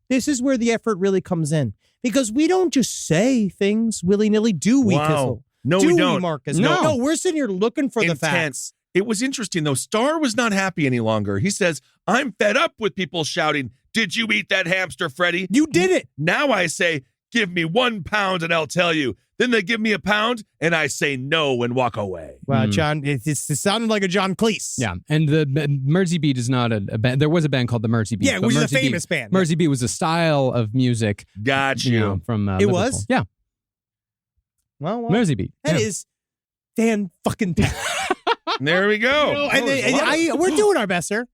this is where the effort really comes in. Because we don't just say things willy-nilly, do we, Wow. Kissel? No, do we don't. Marcus? No. No, we're sitting here looking for the Intense. facts. It was interesting though. Starr was not happy any longer. He says, "I'm fed up with people shouting, 'Did you eat that hamster, Freddie?' You did it. Now I say, 'Give me 1 pound and I'll tell you.' Then they give me a pound and I say no and walk away." Well, John, it sounded like a John Cleese. Yeah, and the Mersey Beat is not a band. There was a band called the Mersey Beat. Yeah, but which is a Mersey Beat- famous band. Mersey Beat was a style of music. Got you. You know, from It Liverpool. was? Yeah, Well, Mersey Beat. that yeah. is fan fucking There we go. we're doing our best, sir.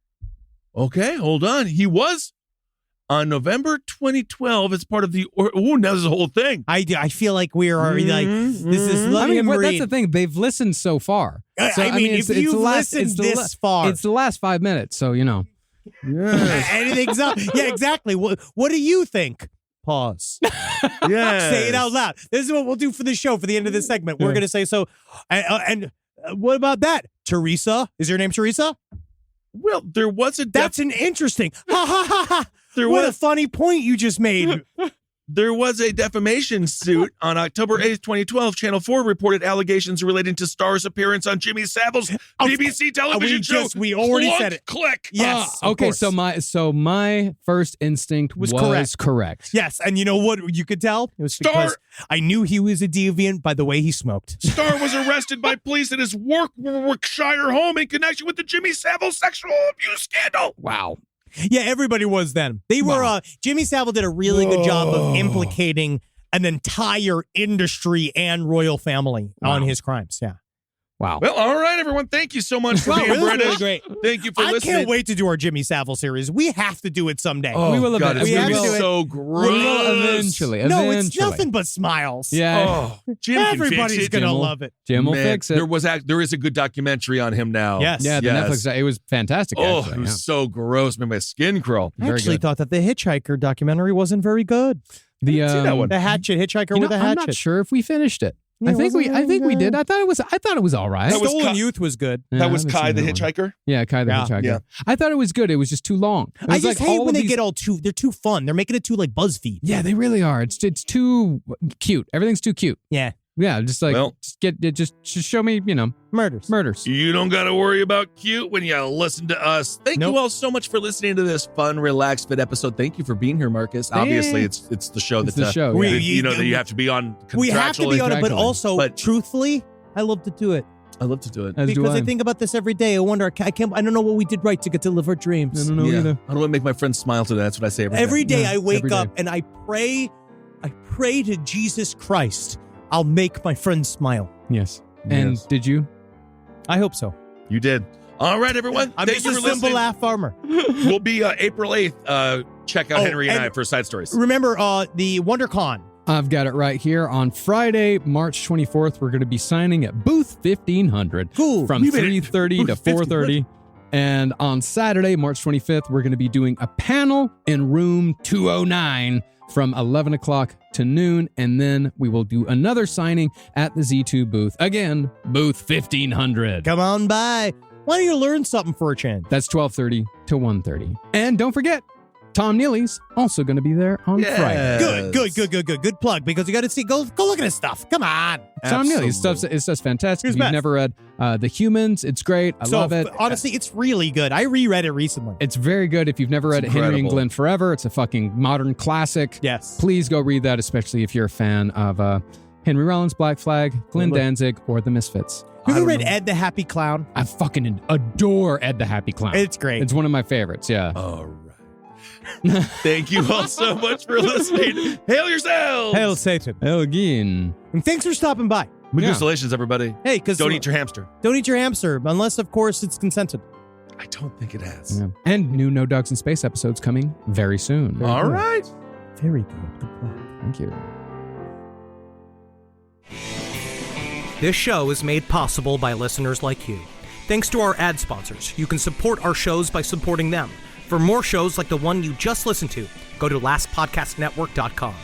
Okay, hold on. He was on November 2012 as part of the. Now there's a whole thing. I feel like we are already like this is. I Let mean, him that's read. the thing. They've listened so far. So, I mean, if you've listened this far, it's the last 5 minutes. So you know. anything's up. Yeah, exactly. What do you think? Pause. Yeah. Say it out loud. This is what we'll do for the show for the end of this segment. We're going to say so. And what about that? Teresa? Is your name Teresa? Well, there was a. That's an interesting. Ha ha ha ha. There What was a funny point you just made. There was a defamation suit on October 8th, 2012. Channel 4 reported allegations relating to Starr's appearance on Jimmy Savile's BBC television show. We already Click, said it. Click. Yes. of Okay. course. So my first instinct was correct. Yes, and you know what you could tell? It was because I knew he was a deviant by the way he smoked. Starr was arrested by police at his Warwickshire home in connection with the Jimmy Savile sexual abuse scandal. Wow. Yeah, everybody was then. They were. Jimmy Savile did a really good job of implicating an entire industry and royal family on his crimes. Yeah. Wow. Well, all right, everyone. Thank you so much for being this was British. really great. Thank you for I listening. can't wait to do our Jimmy Savile series. We have to do it someday. Oh, We will God, eventually. it's We gonna have be to. so We gross. will eventually. No, it's Eventually. nothing but smiles. Yeah. Oh, Jim can fix Everybody's it. gonna Jim will- love it. Jim will Man, fix it. there is a good documentary on him now. Yes. Yeah, the Yes. Netflix. It was fantastic. Oh, actually. it was so gross. Made my skin crawl. I Very actually good. thought that the Hitchhiker documentary wasn't very good. The see that one. The Hatchet Hitchhiker You know, with a I'm hatchet. not sure if we finished it. Yeah, I think wasn't we it? did. I thought it was all right. That was Stolen Kai- Youth was good. Yeah, That was I haven't Kai seen the that one. Hitchhiker. Yeah, Kai the Yeah. Hitchhiker. Yeah. I thought it was good. It was just too long. It I was just like hate all when of they these- get they're too fun. They're making it too like BuzzFeed. Yeah, they really are. It's too cute. Everything's too cute. Yeah. Yeah, just like Well- just show me, Murders. You don't got to worry about cute when you listen to us. Thank Nope. you all so much for listening to this fun, relaxed, fit episode. Thank you for being here, Marcus. Obviously, it's the show It's that the show. we- yeah. that you have to be on contractually. We have to be on it, but Contractually. also, But- truthfully, I love to do it. I love to do it. As do Because I. I think about this every day. I wonder, I don't know what we did right to get to live our I dreams. don't know either. I don't want to make my friends smile today. That's what I say Every day Yeah, I wake every day. up and I pray to Jesus Christ. I'll make my friends smile. Yes. And Yes. did you? I hope so. You did. All right, everyone. I'm Thank just you a for simple listening. laugh farmer. We'll be April 8th. Check out Oh, Henry and and- I for side stories. Remember the WonderCon. I've got it right here. On Friday, March 24th, we're going to be signing at booth 1500 Cool. from We made it. 3:30 to Booth 1500. 4:30. And on Saturday, March 25th, we're going to be doing a panel in room 209 from 11 o'clock to noon. And then we will do another signing at the Z2 booth. Again, booth 1500. Come on by. Why don't you learn something for a change? That's 12:30 to 1:30. And don't forget, Tom Neely's also going to be there on Friday. Good plug, because you got to see. Go look at his stuff. Come on. Tom Neely's Absolutely. it's just fantastic. Who's If you've best? never read The Humans, it's great. I love it. Honestly, it's really good. I reread it recently. It's very good. If you've never read It's Henry and incredible. Glenn Forever, it's a fucking modern classic. Yes. Please go read that, especially if you're a fan of Henry Rollins, Black Flag, Glenn Totally. Danzig, or The Misfits. Have you don't read know. Ed the Happy Clown? I fucking adore Ed the Happy Clown. It's great. It's one of my favorites, yeah. All right. Thank you all so much for listening. Hail yourselves. Hail Satan. Elgin. And thanks for stopping by. Congratulations, everybody. Hey, because Don't eat your hamster. Don't eat your hamster, unless, of course, it's consented. I don't think it has. Yeah. And new No Dogs in Space episodes coming very soon. All right. Very good. Good plug. Thank you. This show is made possible by listeners like you. Thanks to our ad sponsors, you can support our shows by supporting them. For more shows like the one you just listened to, go to lastpodcastnetwork.com.